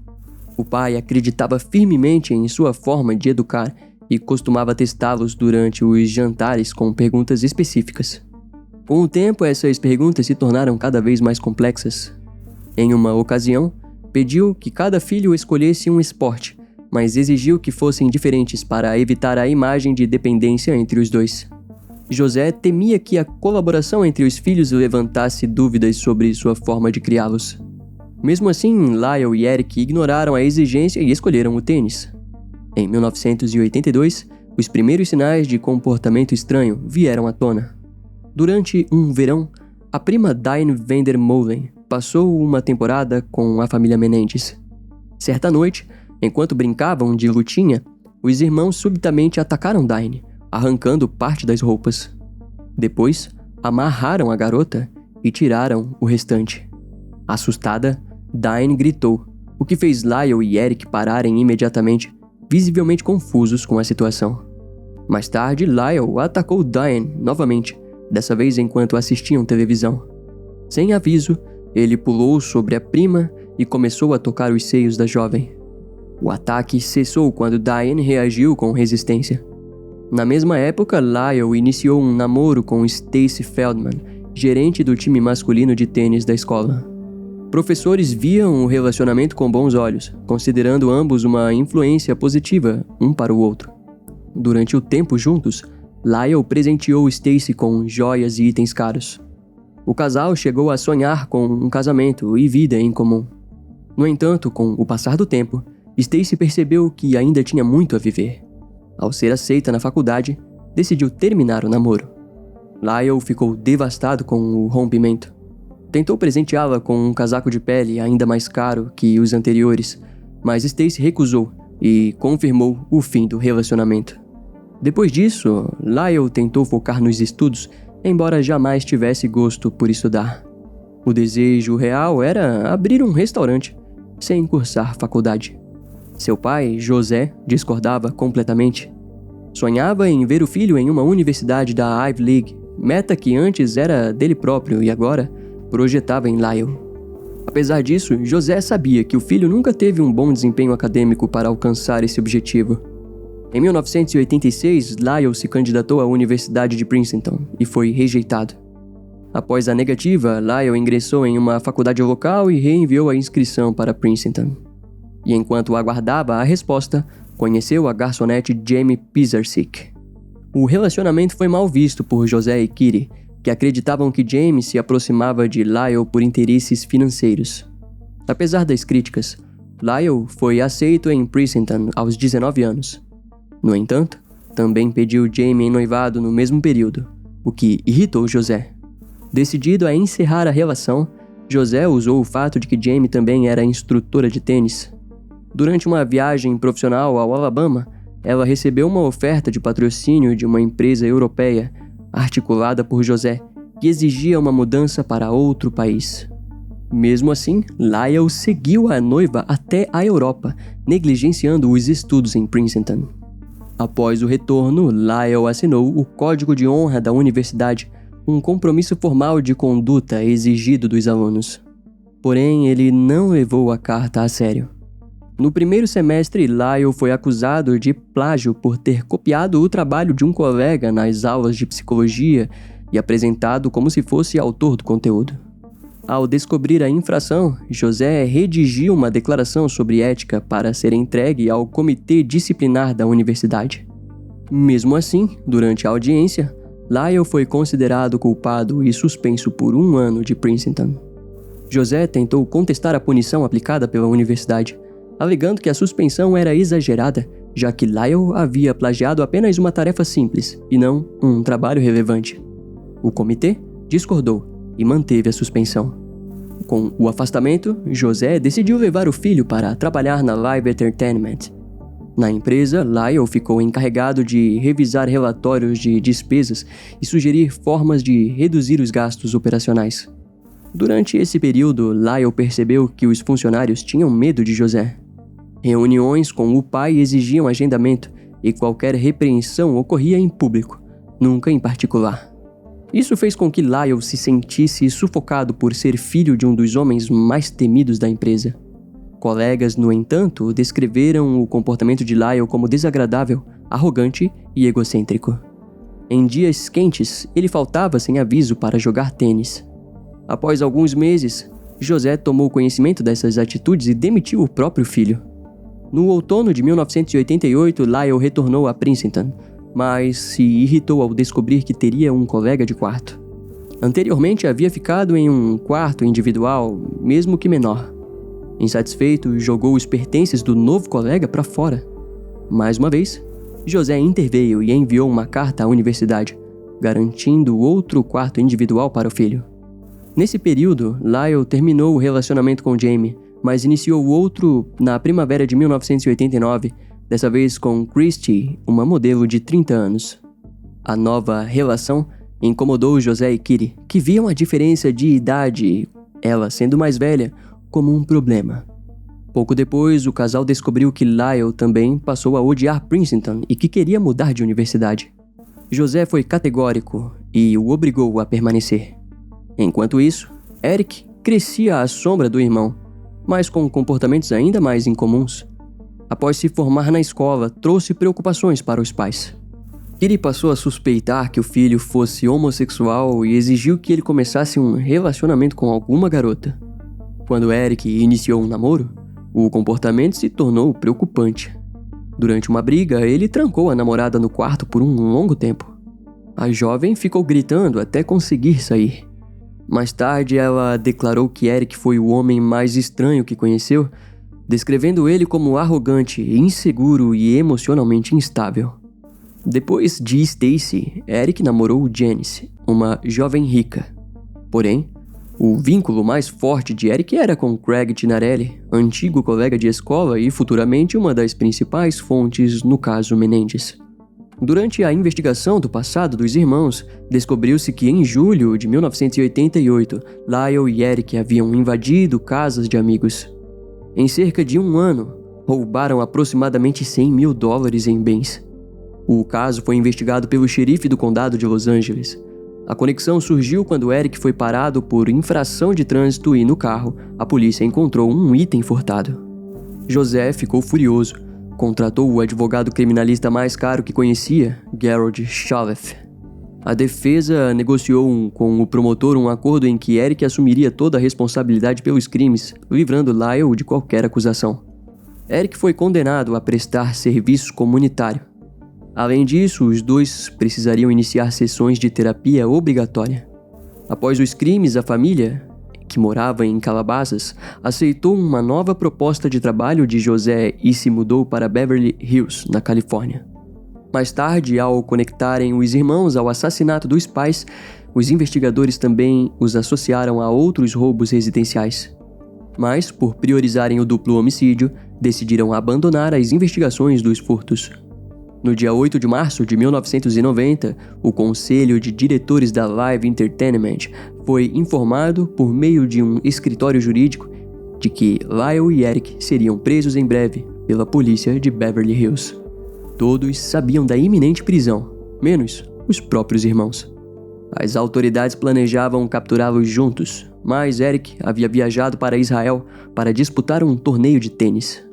O pai acreditava firmemente em sua forma de educar e costumava testá-los durante os jantares com perguntas específicas. Com o tempo, essas perguntas se tornaram cada vez mais complexas. Em uma ocasião, pediu que cada filho escolhesse um esporte, mas exigiu que fossem diferentes para evitar a imagem de dependência entre os dois. José temia que a colaboração entre os filhos levantasse dúvidas sobre sua forma de criá-los. Mesmo assim, Lyle e Eric ignoraram a exigência e escolheram o tênis. Em 1982, os primeiros sinais de comportamento estranho vieram à tona. Durante um verão, a prima Diane Vandermolen passou uma temporada com a família Menendez. Certa noite, enquanto brincavam de lutinha, os irmãos subitamente atacaram Diane, arrancando parte das roupas. Depois, amarraram a garota e tiraram o restante. Assustada, Diane gritou, o que fez Lyle e Eric pararem imediatamente, visivelmente confusos com a situação. Mais tarde, Lyle atacou Diane novamente, dessa vez enquanto assistiam televisão. Sem aviso, ele pulou sobre a prima e começou a tocar os seios da jovem. O ataque cessou quando Diane reagiu com resistência. Na mesma época, Lyle iniciou um namoro com Stacy Feldman, gerente do time masculino de tênis da escola. Professores viam o relacionamento com bons olhos, considerando ambos uma influência positiva um para o outro. Durante o tempo juntos, Lyle presenteou Stacy com joias e itens caros. O casal chegou a sonhar com um casamento e vida em comum. No entanto, com o passar do tempo, Stacy percebeu que ainda tinha muito a viver. Ao ser aceita na faculdade, decidiu terminar o namoro. Lyle ficou devastado com o rompimento. Tentou presenteá-la com um casaco de pele ainda mais caro que os anteriores, mas Stacy recusou e confirmou o fim do relacionamento. Depois disso, Lyle tentou focar nos estudos, embora jamais tivesse gosto por estudar. O desejo real era abrir um restaurante, sem cursar faculdade. Seu pai, José, discordava completamente. Sonhava em ver o filho em uma universidade da Ivy League, meta que antes era dele próprio e agora projetava em Lyle. Apesar disso, José sabia que o filho nunca teve um bom desempenho acadêmico para alcançar esse objetivo. Em 1986, Lyle se candidatou à Universidade de Princeton e foi rejeitado. Após a negativa, Lyle ingressou em uma faculdade local e reenviou a inscrição para Princeton. E enquanto aguardava a resposta, conheceu a garçonete Jamie Pisarcik. O relacionamento foi mal visto por José e Kitty, que acreditavam que Jamie se aproximava de Lyle por interesses financeiros. Apesar das críticas, Lyle foi aceito em Princeton aos 19 anos. No entanto, também pediu Jamie em noivado no mesmo período, o que irritou José. Decidido a encerrar a relação, José usou o fato de que Jamie também era instrutora de tênis. Durante uma viagem profissional ao Alabama, ela recebeu uma oferta de patrocínio de uma empresa europeia, articulada por José, que exigia uma mudança para outro país. Mesmo assim, Lyle seguiu a noiva até a Europa, negligenciando os estudos em Princeton. Após o retorno, Lyle assinou o Código de Honra da Universidade, um compromisso formal de conduta exigido dos alunos. Porém, ele não levou a carta a sério. No primeiro semestre, Lyle foi acusado de plágio por ter copiado o trabalho de um colega nas aulas de psicologia e apresentado como se fosse autor do conteúdo. Ao descobrir a infração, José redigiu uma declaração sobre ética para ser entregue ao comitê disciplinar da universidade. Mesmo assim, durante a audiência, Lyle foi considerado culpado e suspenso por 1 ano de Princeton. José tentou contestar a punição aplicada pela universidade, alegando que a suspensão era exagerada, já que Lyle havia plagiado apenas uma tarefa simples, e não um trabalho relevante. O comitê discordou e manteve a suspensão. Com o afastamento, José decidiu levar o filho para trabalhar na Live Entertainment. Na empresa, Lyle ficou encarregado de revisar relatórios de despesas e sugerir formas de reduzir os gastos operacionais. Durante esse período, Lyle percebeu que os funcionários tinham medo de José. Reuniões com o pai exigiam agendamento e qualquer repreensão ocorria em público, nunca em particular. Isso fez com que Lyle se sentisse sufocado por ser filho de um dos homens mais temidos da empresa. Colegas, no entanto, descreveram o comportamento de Lyle como desagradável, arrogante e egocêntrico. Em dias quentes, ele faltava sem aviso para jogar tênis. Após alguns meses, José tomou conhecimento dessas atitudes e demitiu o próprio filho. No outono de 1988, Lyle retornou a Princeton, mas se irritou ao descobrir que teria um colega de quarto. Anteriormente havia ficado em um quarto individual, mesmo que menor. Insatisfeito, jogou os pertences do novo colega para fora. Mais uma vez, José interveio e enviou uma carta à universidade, garantindo outro quarto individual para o filho. Nesse período, Lyle terminou o relacionamento com Jamie, mas iniciou outro na primavera de 1989, dessa vez com Christy, uma modelo de 30 anos. A nova relação incomodou José e Kitty, que viam a diferença de idade, ela sendo mais velha, como um problema. Pouco depois, o casal descobriu que Lyle também passou a odiar Princeton e que queria mudar de universidade. José foi categórico e o obrigou a permanecer. Enquanto isso, Eric crescia à sombra do irmão, mas com comportamentos ainda mais incomuns. Após se formar na escola, trouxe preocupações para os pais. Kitty passou a suspeitar que o filho fosse homossexual e exigiu que ele começasse um relacionamento com alguma garota. Quando Eric iniciou um namoro, o comportamento se tornou preocupante. Durante uma briga, ele trancou a namorada no quarto por um longo tempo. A jovem ficou gritando até conseguir sair. Mais tarde, ela declarou que Eric foi o homem mais estranho que conheceu, descrevendo ele como arrogante, inseguro e emocionalmente instável. Depois de Stacy, Eric namorou Janice, uma jovem rica. Porém, o vínculo mais forte de Eric era com Craig Tinarelli, antigo colega de escola e futuramente uma das principais fontes no caso Menendez. Durante a investigação do passado dos irmãos, descobriu-se que em julho de 1988, Lyle e Eric haviam invadido casas de amigos. Em cerca de um ano, roubaram aproximadamente $100 mil em bens. O caso foi investigado pelo xerife do condado de Los Angeles. A conexão surgiu quando Eric foi parado por infração de trânsito e no carro, a polícia encontrou um item furtado. José ficou furioso. Contratou o advogado criminalista mais caro que conhecia, Gerald Shaleff. A defesa negociou com o promotor um acordo em que Eric assumiria toda a responsabilidade pelos crimes, livrando Lyle de qualquer acusação. Eric foi condenado a prestar serviço comunitário. Além disso, os dois precisariam iniciar sessões de terapia obrigatória. Após os crimes, a família, que morava em Calabasas, aceitou uma nova proposta de trabalho de José e se mudou para Beverly Hills, na Califórnia. Mais tarde, ao conectarem os irmãos ao assassinato dos pais, os investigadores também os associaram a outros roubos residenciais. Mas, por priorizarem o duplo homicídio, decidiram abandonar as investigações dos furtos. No dia 8 de março de 1990, o Conselho de Diretores da Live Entertainment foi informado por meio de um escritório jurídico de que Lyle e Eric seriam presos em breve pela polícia de Beverly Hills. Todos sabiam da iminente prisão, menos os próprios irmãos. As autoridades planejavam capturá-los juntos, mas Eric havia viajado para Israel para disputar um torneio de tênis.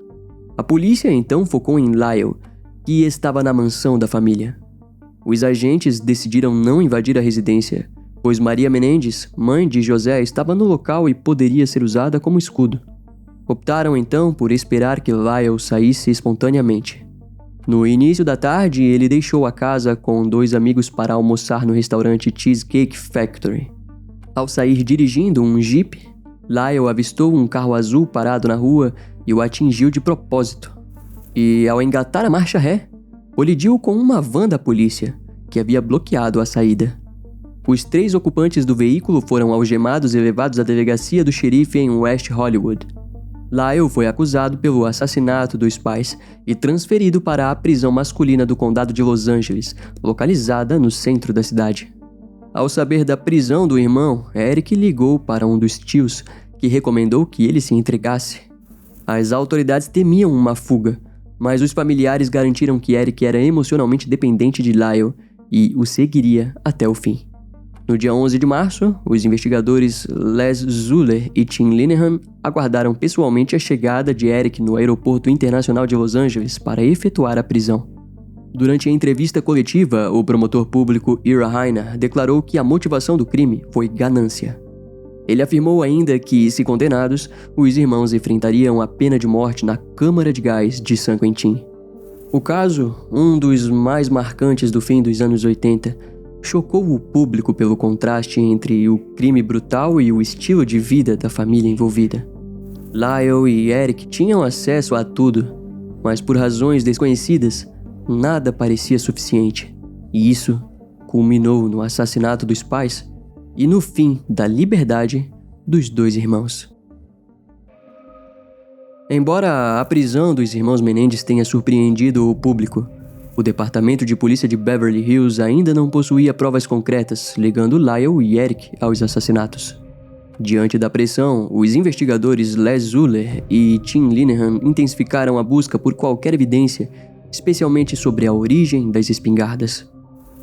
A polícia então focou em Lyle, que estava na mansão da família. Os agentes decidiram não invadir a residência, pois Maria Menendez, mãe de José, estava no local e poderia ser usada como escudo. Optaram então por esperar que Lyle saísse espontaneamente. No início da tarde, ele deixou a casa com 2 amigos para almoçar no restaurante Cheesecake Factory. Ao sair dirigindo um Jeep, Lyle avistou um carro azul parado na rua e o atingiu de propósito. E, ao engatar a marcha ré, colidiu com uma van da polícia, que havia bloqueado a saída. Os 3 ocupantes do veículo foram algemados e levados à delegacia do xerife em West Hollywood. Lyle foi acusado pelo assassinato dos pais e transferido para a prisão masculina do condado de Los Angeles, localizada no centro da cidade. Ao saber da prisão do irmão, Eric ligou para um dos tios, que recomendou que ele se entregasse. As autoridades temiam uma fuga, mas os familiares garantiram que Eric era emocionalmente dependente de Lyle e o seguiria até o fim. No dia 11 de março, os investigadores Les Zuller e Tim Linehan aguardaram pessoalmente a chegada de Eric no Aeroporto Internacional de Los Angeles para efetuar a prisão. Durante a entrevista coletiva, o promotor público Ira Heiner declarou que a motivação do crime foi ganância. Ele afirmou ainda que, se condenados, os irmãos enfrentariam a pena de morte na Câmara de Gás de San Quentin. O caso, um dos mais marcantes do fim dos anos 80, chocou o público pelo contraste entre o crime brutal e o estilo de vida da família envolvida. Lyle e Eric tinham acesso a tudo, mas por razões desconhecidas, nada parecia suficiente. E isso culminou no assassinato dos pais e no fim da liberdade dos dois irmãos. Embora a prisão dos irmãos Menendez tenha surpreendido o público, o Departamento de Polícia de Beverly Hills ainda não possuía provas concretas ligando Lyle e Eric aos assassinatos. Diante da pressão, os investigadores Les Zuller e Tim Linehan intensificaram a busca por qualquer evidência, especialmente sobre a origem das espingardas.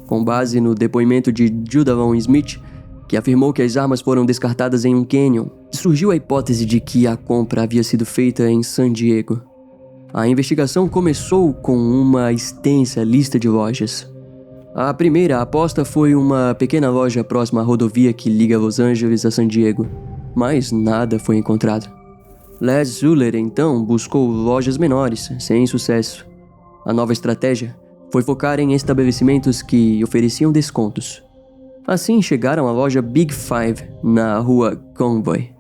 Com base no depoimento de Judavon Smith, que afirmou que as armas foram descartadas em um canyon, surgiu a hipótese de que a compra havia sido feita em San Diego. A investigação começou com uma extensa lista de lojas. A primeira aposta foi uma pequena loja próxima à rodovia que liga Los Angeles a San Diego, mas nada foi encontrado. Les Zuller então buscou lojas menores, sem sucesso. A nova estratégia foi focar em estabelecimentos que ofereciam descontos. Assim chegaram à loja Big Five, na rua Convoy.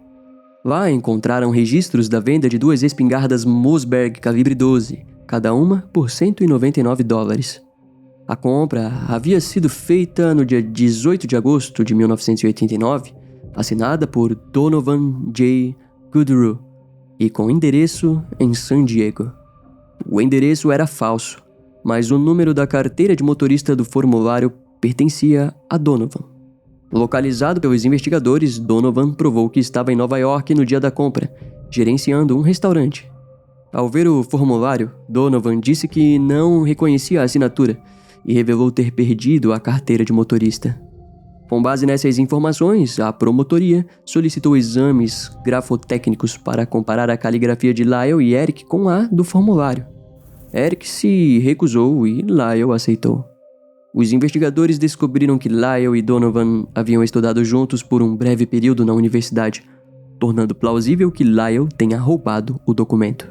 Lá encontraram registros da venda de 2 espingardas Mossberg calibre 12, cada uma por $199. A compra havia sido feita no dia 18 de agosto de 1989, assinada por Donovan J. Goodrue e com endereço em San Diego. O endereço era falso, mas o número da carteira de motorista do formulário pertencia a Donovan. Localizado pelos investigadores, Donovan provou que estava em Nova York no dia da compra, gerenciando um restaurante. Ao ver o formulário, Donovan disse que não reconhecia a assinatura e revelou ter perdido a carteira de motorista. Com base nessas informações, a promotoria solicitou exames grafotécnicos para comparar a caligrafia de Lyle e Eric com a do formulário. Eric se recusou e Lyle aceitou. Os investigadores descobriram que Lyle e Donovan haviam estudado juntos por um breve período na universidade, tornando plausível que Lyle tenha roubado o documento.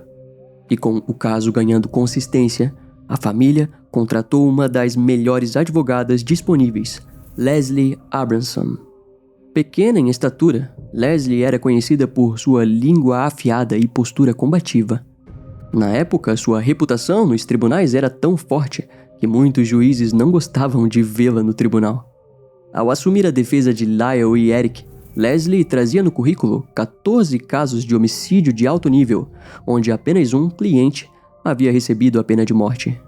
E com o caso ganhando consistência, a família contratou uma das melhores advogadas disponíveis, Leslie Abramson. Pequena em estatura, Leslie era conhecida por sua língua afiada e postura combativa. Na época, sua reputação nos tribunais era tão forte que muitos juízes não gostavam de vê-la no tribunal. Ao assumir a defesa de Lyle e Eric, Leslie trazia no currículo 14 casos de homicídio de alto nível, onde apenas um cliente havia recebido a pena de morte.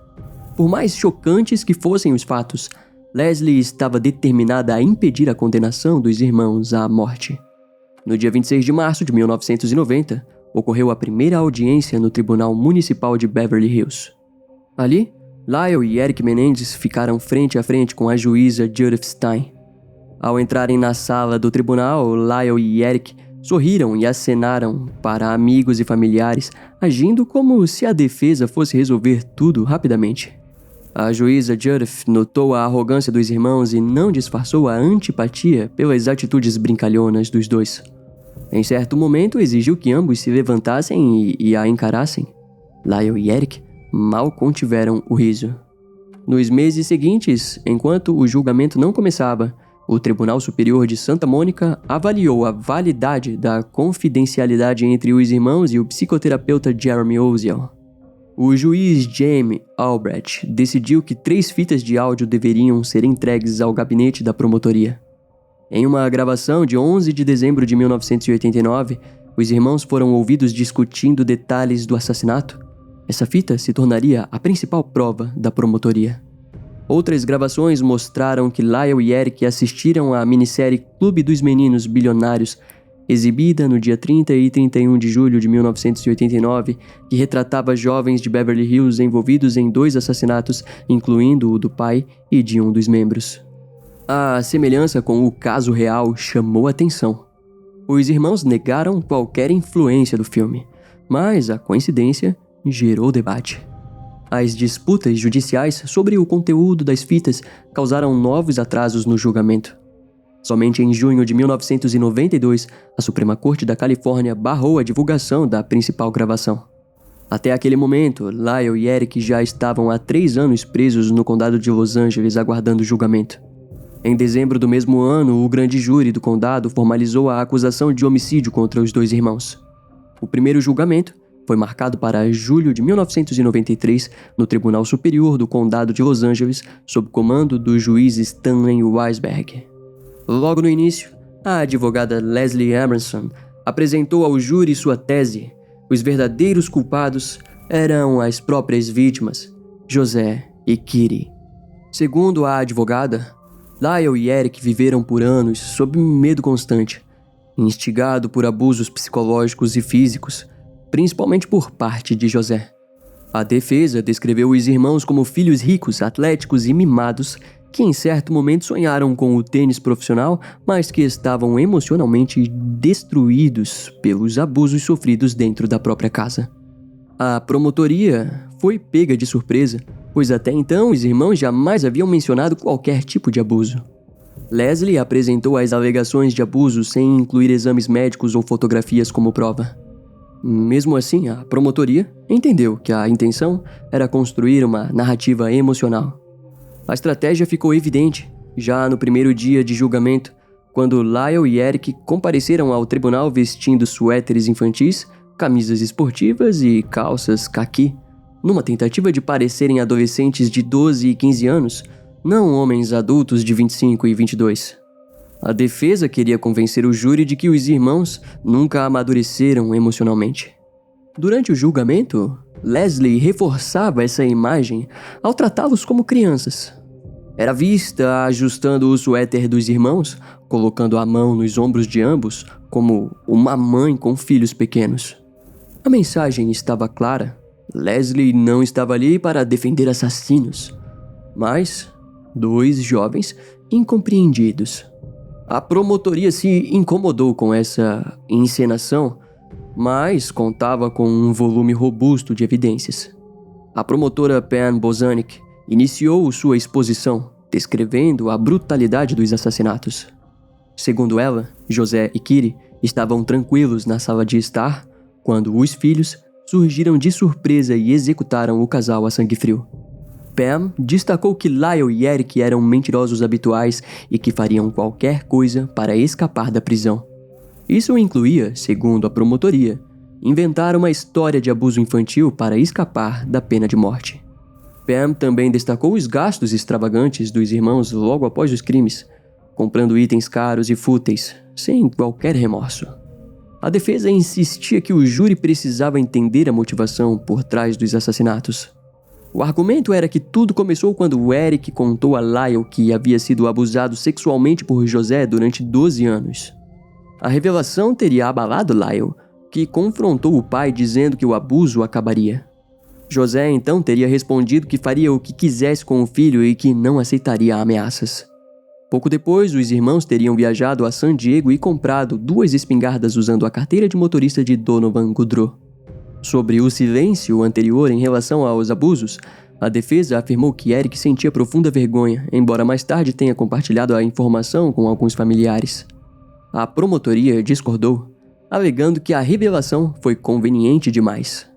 Por mais chocantes que fossem os fatos, Leslie estava determinada a impedir a condenação dos irmãos à morte. No dia 26 de março de 1990, ocorreu a primeira audiência no Tribunal Municipal de Beverly Hills. Ali, Lyle e Eric Menendez ficaram frente a frente com a juíza Judith Stein. Ao entrarem na sala do tribunal, Lyle e Eric sorriram e acenaram para amigos e familiares, agindo como se a defesa fosse resolver tudo rapidamente. A juíza Judith notou a arrogância dos irmãos e não disfarçou a antipatia pelas atitudes brincalhonas dos dois. Em certo momento, exigiu que ambos se levantassem e a encarassem. Lyle e Eric mal contiveram o riso. Nos meses seguintes, enquanto o julgamento não começava, o Tribunal Superior de Santa Mônica avaliou a validade da confidencialidade entre os irmãos e o psicoterapeuta Jeremy Oziel. O juiz Jamie Albrecht decidiu que 3 fitas de áudio deveriam ser entregues ao gabinete da promotoria. Em uma gravação de 11 de dezembro de 1989, os irmãos foram ouvidos discutindo detalhes do assassinato. Essa fita se tornaria a principal prova da promotoria. Outras gravações mostraram que Lyle e Eric assistiram à minissérie Clube dos Meninos Bilionários, exibida no dia 30 e 31 de julho de 1989, que retratava jovens de Beverly Hills envolvidos em 2 assassinatos, incluindo o do pai e de um dos membros. A semelhança com o caso real chamou a atenção. Os irmãos negaram qualquer influência do filme, mas a coincidência gerou debate. As disputas judiciais sobre o conteúdo das fitas causaram novos atrasos no julgamento. Somente em junho de 1992, a Suprema Corte da Califórnia barrou a divulgação da principal gravação. Até aquele momento, Lyle e Eric já estavam há 3 anos presos no condado de Los Angeles aguardando julgamento. Em dezembro do mesmo ano, o grande júri do condado formalizou a acusação de homicídio contra os 2 irmãos. O primeiro julgamento foi marcado para julho de 1993 no Tribunal Superior do Condado de Los Angeles, sob comando do juiz Stanley Weisberg. Logo no início, a advogada Leslie Abramson apresentou ao júri sua tese. Os verdadeiros culpados eram as próprias vítimas, José e Kitty. Segundo a advogada, Lyle e Eric viveram por anos sob medo constante, instigado por abusos psicológicos e físicos, principalmente por parte de José. A defesa descreveu os irmãos como filhos ricos, atléticos e mimados que em certo momento sonharam com o tênis profissional, mas que estavam emocionalmente destruídos pelos abusos sofridos dentro da própria casa. A promotoria foi pega de surpresa, pois até então os irmãos jamais haviam mencionado qualquer tipo de abuso. Leslie apresentou as alegações de abuso sem incluir exames médicos ou fotografias como prova. Mesmo assim, a promotoria entendeu que a intenção era construir uma narrativa emocional. A estratégia ficou evidente já no primeiro dia de julgamento, quando Lyle e Eric compareceram ao tribunal vestindo suéteres infantis, camisas esportivas e calças caqui, numa tentativa de parecerem adolescentes de 12 e 15 anos, não homens adultos de 25 e 22. A defesa queria convencer o júri de que os irmãos nunca amadureceram emocionalmente. Durante o julgamento, Leslie reforçava essa imagem ao tratá-los como crianças. Era vista ajustando o suéter dos irmãos, colocando a mão nos ombros de ambos, como uma mãe com filhos pequenos. A mensagem estava clara. Leslie não estava ali para defender assassinos, mas 2 jovens incompreendidos. A promotoria se incomodou com essa encenação, mas contava com um volume robusto de evidências. A promotora Pam Bozanic iniciou sua exposição, descrevendo a brutalidade dos assassinatos. Segundo ela, José e Kitty estavam tranquilos na sala de estar quando os filhos surgiram de surpresa e executaram o casal a sangue frio. Pam destacou que Lyle e Eric eram mentirosos habituais e que fariam qualquer coisa para escapar da prisão. Isso incluía, segundo a promotoria, inventar uma história de abuso infantil para escapar da pena de morte. Pam também destacou os gastos extravagantes dos irmãos logo após os crimes, comprando itens caros e fúteis, sem qualquer remorso. A defesa insistia que o júri precisava entender a motivação por trás dos assassinatos. O argumento era que tudo começou quando Eric contou a Lyle que havia sido abusado sexualmente por José durante 12 anos. A revelação teria abalado Lyle, que confrontou o pai dizendo que o abuso acabaria. José então teria respondido que faria o que quisesse com o filho e que não aceitaria ameaças. Pouco depois, os irmãos teriam viajado a San Diego e comprado 2 espingardas usando a carteira de motorista de Donovan Goodrow. Sobre o silêncio anterior em relação aos abusos, a defesa afirmou que Eric sentia profunda vergonha, embora mais tarde tenha compartilhado a informação com alguns familiares. A promotoria discordou, alegando que a revelação foi conveniente demais.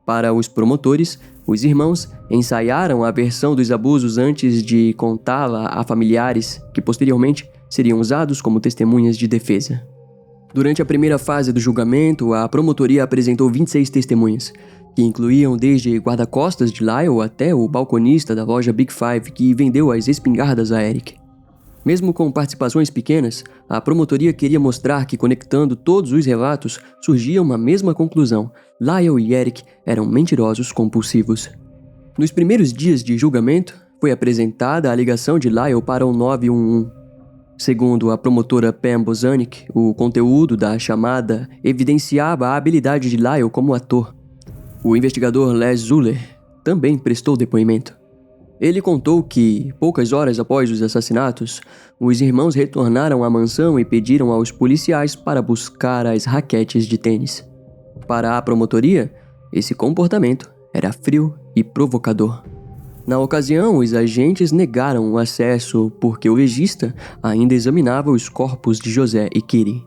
Para os promotores, os irmãos ensaiaram a versão dos abusos antes de contá-la a familiares, que posteriormente seriam usados como testemunhas de defesa. Durante a primeira fase do julgamento, a promotoria apresentou 26 testemunhas, que incluíam desde guarda-costas de Lyle até o balconista da loja Big Five que vendeu as espingardas a Eric. Mesmo com participações pequenas, a promotoria queria mostrar que, conectando todos os relatos, surgia uma mesma conclusão: Lyle e Eric eram mentirosos compulsivos. Nos primeiros dias de julgamento, foi apresentada a ligação de Lyle para o 911. Segundo a promotora Pam Bozanic, o conteúdo da chamada evidenciava a habilidade de Lyle como ator. O investigador Les Zuller também prestou depoimento. Ele contou que, poucas horas após os assassinatos, os irmãos retornaram à mansão e pediram aos policiais para buscar as raquetes de tênis. Para a promotoria, esse comportamento era frio e provocador. Na ocasião, os agentes negaram o acesso porque o legista ainda examinava os corpos de José e Kitty.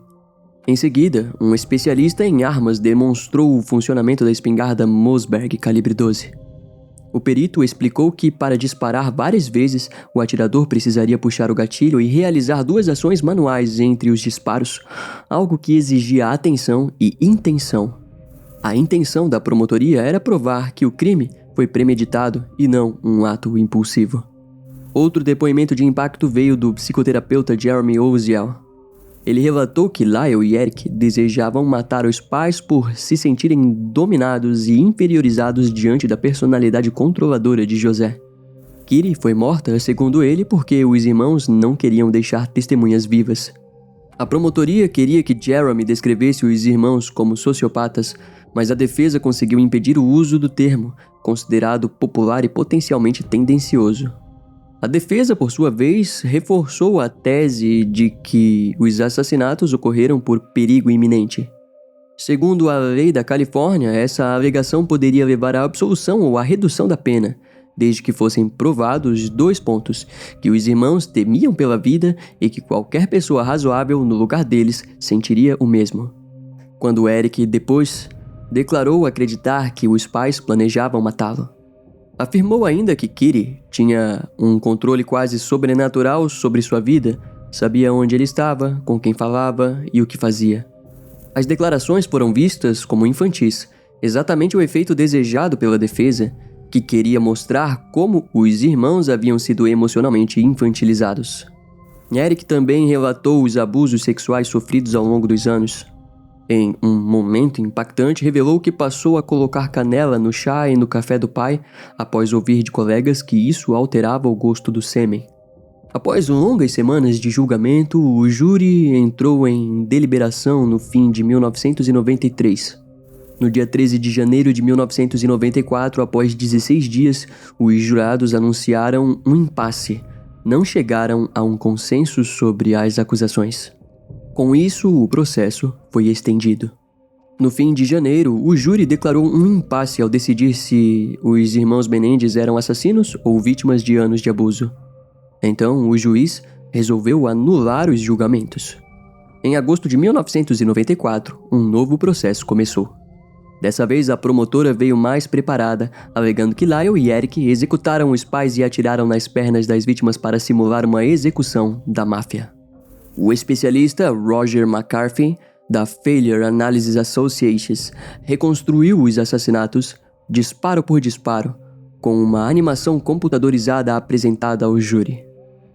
Em seguida, um especialista em armas demonstrou o funcionamento da espingarda Mossberg calibre 12. O perito explicou que, para disparar várias vezes, o atirador precisaria puxar o gatilho e realizar 2 ações manuais entre os disparos, algo que exigia atenção e intenção. A intenção da promotoria era provar que o crime foi premeditado e não um ato impulsivo. Outro depoimento de impacto veio do psicoterapeuta Jeremy Oziel. Ele relatou que Lyle e Eric desejavam matar os pais por se sentirem dominados e inferiorizados diante da personalidade controladora de José. Kitty foi morta, segundo ele, porque os irmãos não queriam deixar testemunhas vivas. A promotoria queria que Jeremy descrevesse os irmãos como sociopatas, mas a defesa conseguiu impedir o uso do termo, considerado popular e potencialmente tendencioso. A defesa, por sua vez, reforçou a tese de que os assassinatos ocorreram por perigo iminente. Segundo a lei da Califórnia, essa alegação poderia levar à absolução ou à redução da pena, desde que fossem provados 2 pontos: que os irmãos temiam pela vida e que qualquer pessoa razoável no lugar deles sentiria o mesmo. Quando Eric, depois, declarou acreditar que os pais planejavam matá-lo. Afirmou ainda que Kitty tinha um controle quase sobrenatural sobre sua vida, sabia onde ele estava, com quem falava e o que fazia. As declarações foram vistas como infantis, exatamente o efeito desejado pela defesa, que queria mostrar como os irmãos haviam sido emocionalmente infantilizados. Eric também relatou os abusos sexuais sofridos ao longo dos anos. Em um momento impactante, revelou que passou a colocar canela no chá e no café do pai, após ouvir de colegas que isso alterava o gosto do sêmen. Após longas semanas de julgamento, o júri entrou em deliberação no fim de 1993. No dia 13 de janeiro de 1994, após 16 dias, os jurados anunciaram um impasse. Não chegaram a um consenso sobre as acusações. Com isso, o processo foi estendido. No fim de janeiro, o júri declarou um impasse ao decidir se os irmãos Menendez eram assassinos ou vítimas de anos de abuso. Então, o juiz resolveu anular os julgamentos. Em agosto de 1994, um novo processo começou. Dessa vez, a promotora veio mais preparada, alegando que Lyle e Eric executaram os pais e atiraram nas pernas das vítimas para simular uma execução da máfia. O especialista Roger McCarthy, da Failure Analysis Associates, reconstruiu os assassinatos, disparo por disparo, com uma animação computadorizada apresentada ao júri.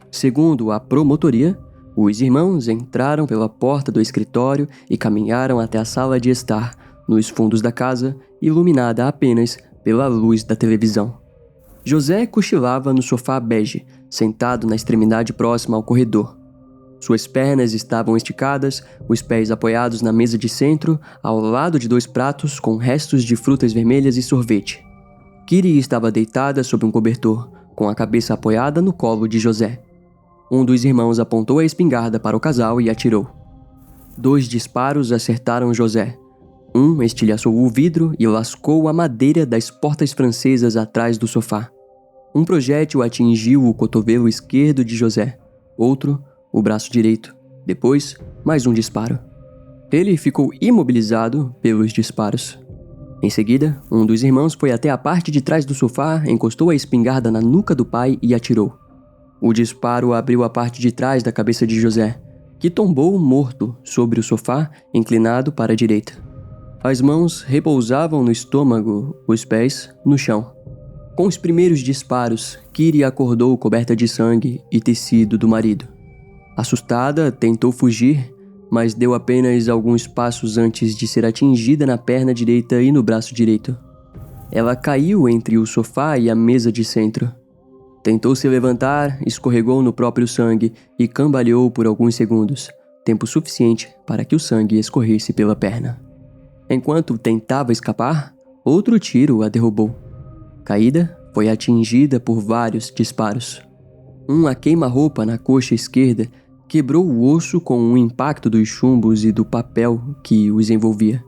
Segundo a promotoria, os irmãos entraram pela porta do escritório e caminharam até a sala de estar, nos fundos da casa, iluminada apenas pela luz da televisão. José cochilava no sofá bege, sentado na extremidade próxima ao corredor. Suas pernas estavam esticadas, os pés apoiados na mesa de centro, ao lado de 2 pratos com restos de frutas vermelhas e sorvete. Kitty estava deitada sob um cobertor, com a cabeça apoiada no colo de José. Um dos irmãos apontou a espingarda para o casal e atirou. 2 disparos acertaram José. Um estilhaçou o vidro e lascou a madeira das portas francesas atrás do sofá. Um projétil atingiu o cotovelo esquerdo de José. Outro, o braço direito. Depois, mais um disparo. Ele ficou imobilizado pelos disparos. Em seguida, um dos irmãos foi até a parte de trás do sofá, encostou a espingarda na nuca do pai e atirou. O disparo abriu a parte de trás da cabeça de José, que tombou morto sobre o sofá, inclinado para a direita. As mãos repousavam no estômago, os pés no chão. Com os primeiros disparos, Kitty acordou coberta de sangue e tecido do marido. Assustada, tentou fugir, mas deu apenas alguns passos antes de ser atingida na perna direita e no braço direito. Ela caiu entre o sofá e a mesa de centro. Tentou se levantar, escorregou no próprio sangue e cambaleou por alguns segundos, tempo suficiente para que o sangue escorresse pela perna. Enquanto tentava escapar, outro tiro a derrubou. Caída, foi atingida por vários disparos. Um a queima-roupa na coxa esquerda quebrou o osso com o impacto dos chumbos e do papel que os envolvia.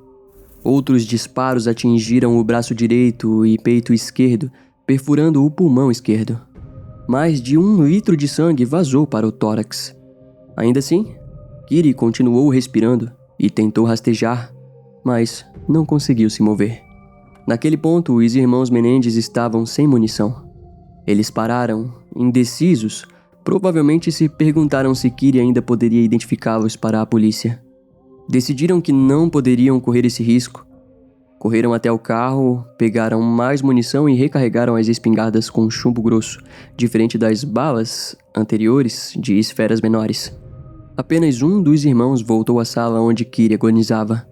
Outros disparos atingiram o braço direito e peito esquerdo, perfurando o pulmão esquerdo. Mais de 1 litro de sangue vazou para o tórax. Ainda assim, Kitty continuou respirando e tentou rastejar, mas não conseguiu se mover. Naquele ponto, os irmãos Menendez estavam sem munição. Eles pararam, indecisos. Provavelmente se perguntaram se Kitty ainda poderia identificá-los para a polícia. Decidiram que não poderiam correr esse risco. Correram até o carro, pegaram mais munição e recarregaram as espingardas com chumbo grosso, diferente das balas anteriores de esferas menores. Apenas um dos irmãos voltou à sala onde Kitty agonizava.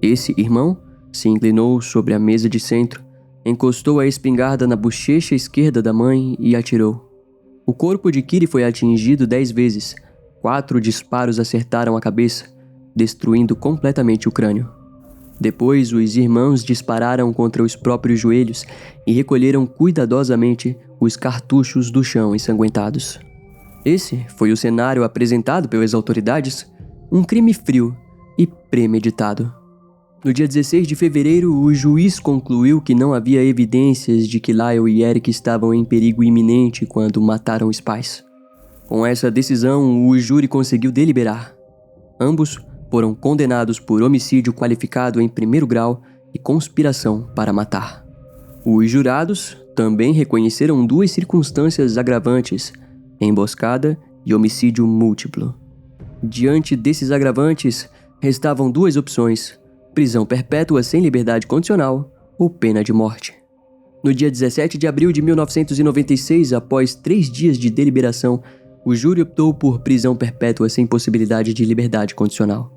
Esse irmão se inclinou sobre a mesa de centro, encostou a espingarda na bochecha esquerda da mãe e atirou. O corpo de Kitty foi atingido 10 vezes. 4 disparos acertaram a cabeça, destruindo completamente o crânio. Depois, os irmãos dispararam contra os próprios joelhos e recolheram cuidadosamente os cartuchos do chão ensanguentados. Esse foi o cenário apresentado pelas autoridades, um crime frio e premeditado. No dia 16 de fevereiro, o juiz concluiu que não havia evidências de que Lyle e Eric estavam em perigo iminente quando mataram os pais. Com essa decisão, o júri conseguiu deliberar. Ambos foram condenados por homicídio qualificado em 1º grau e conspiração para matar. Os jurados também reconheceram 2 circunstâncias agravantes: emboscada e homicídio múltiplo. Diante desses agravantes, restavam 2 opções: prisão perpétua sem liberdade condicional ou pena de morte. No dia 17 de abril de 1996, após 3 dias de deliberação, o júri optou por prisão perpétua sem possibilidade de liberdade condicional.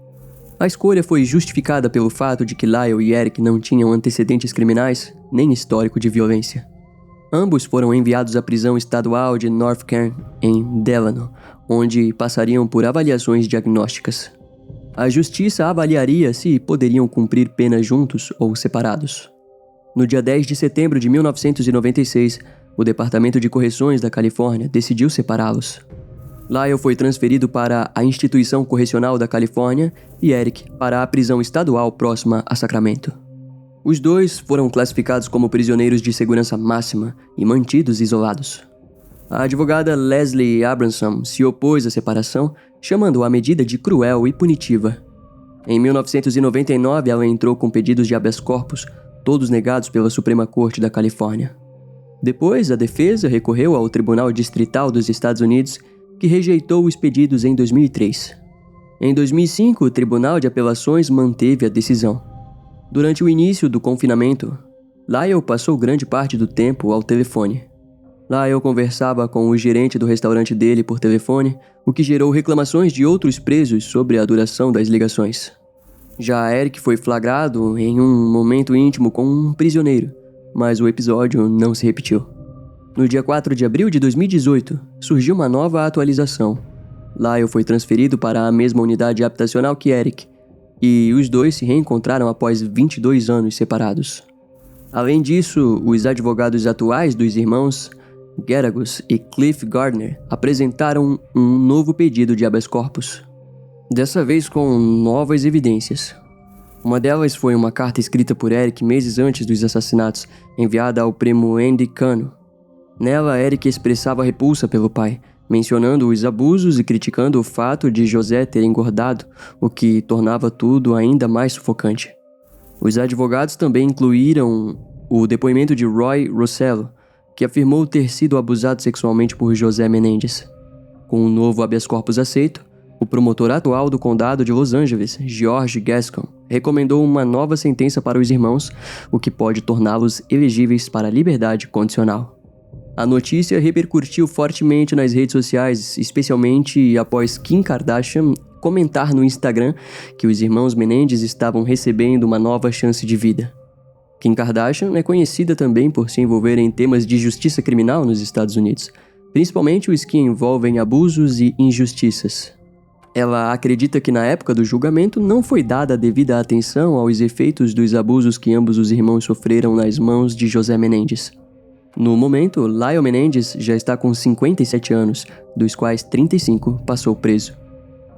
A escolha foi justificada pelo fato de que Lyle e Eric não tinham antecedentes criminais nem histórico de violência. Ambos foram enviados à prisão estadual de North Cairn, em Delano, onde passariam por avaliações diagnósticas. A justiça avaliaria se poderiam cumprir pena juntos ou separados. No dia 10 de setembro de 1996, o Departamento de Correções da Califórnia decidiu separá-los. Lyle foi transferido para a Instituição Correcional da Califórnia e Eric para a prisão estadual próxima a Sacramento. Os 2 foram classificados como prisioneiros de segurança máxima e mantidos isolados. A advogada Leslie Abramson se opôs à separação, chamando a medida de cruel e punitiva. Em 1999, ela entrou com pedidos de habeas corpus, todos negados pela Suprema Corte da Califórnia. Depois, a defesa recorreu ao Tribunal Distrital dos Estados Unidos, que rejeitou os pedidos em 2003. Em 2005, o Tribunal de Apelações manteve a decisão. Durante o início do confinamento, Lyle passou grande parte do tempo ao telefone. Lyle conversava com o gerente do restaurante dele por telefone, o que gerou reclamações de outros presos sobre a duração das ligações. Já Eric foi flagrado em um momento íntimo com um prisioneiro, mas o episódio não se repetiu. No dia 4 de abril de 2018, surgiu uma nova atualização. Lyle foi transferido para a mesma unidade habitacional que Eric, e os 2 se reencontraram após 22 anos separados. Além disso, os advogados atuais dos irmãos Geragos e Cliff Gardner apresentaram um novo pedido de habeas corpus, dessa vez com novas evidências. Uma delas foi uma carta escrita por Eric meses antes dos assassinatos, enviada ao primo Andy Cano. Nela, Eric expressava repulsa pelo pai, mencionando os abusos e criticando o fato de José ter engordado, o que tornava tudo ainda mais sufocante. Os advogados também incluíram o depoimento de Roy Rossello, que afirmou ter sido abusado sexualmente por José Menendez. Com o novo habeas corpus aceito, o promotor atual do condado de Los Angeles, George Gascon, recomendou uma nova sentença para os irmãos, o que pode torná-los elegíveis para a liberdade condicional. A notícia repercutiu fortemente nas redes sociais, especialmente após Kim Kardashian comentar no Instagram que os irmãos Menendez estavam recebendo uma nova chance de vida. Kim Kardashian é conhecida também por se envolver em temas de justiça criminal nos Estados Unidos, principalmente os que envolvem abusos e injustiças. Ela acredita que na época do julgamento não foi dada a devida atenção aos efeitos dos abusos que ambos os irmãos sofreram nas mãos de José Menendez. No momento, Lyle Menendez já está com 57 anos, dos quais 35 passou preso.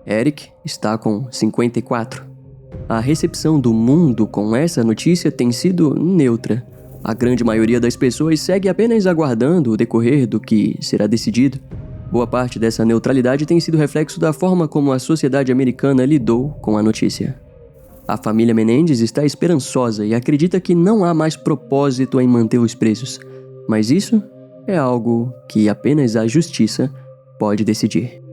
Eric está com 54. A recepção do mundo com essa notícia tem sido neutra. A grande maioria das pessoas segue apenas aguardando o decorrer do que será decidido. Boa parte dessa neutralidade tem sido reflexo da forma como a sociedade americana lidou com a notícia. A família Menendez está esperançosa e acredita que não há mais propósito em mantê-los presos, mas isso é algo que apenas a justiça pode decidir.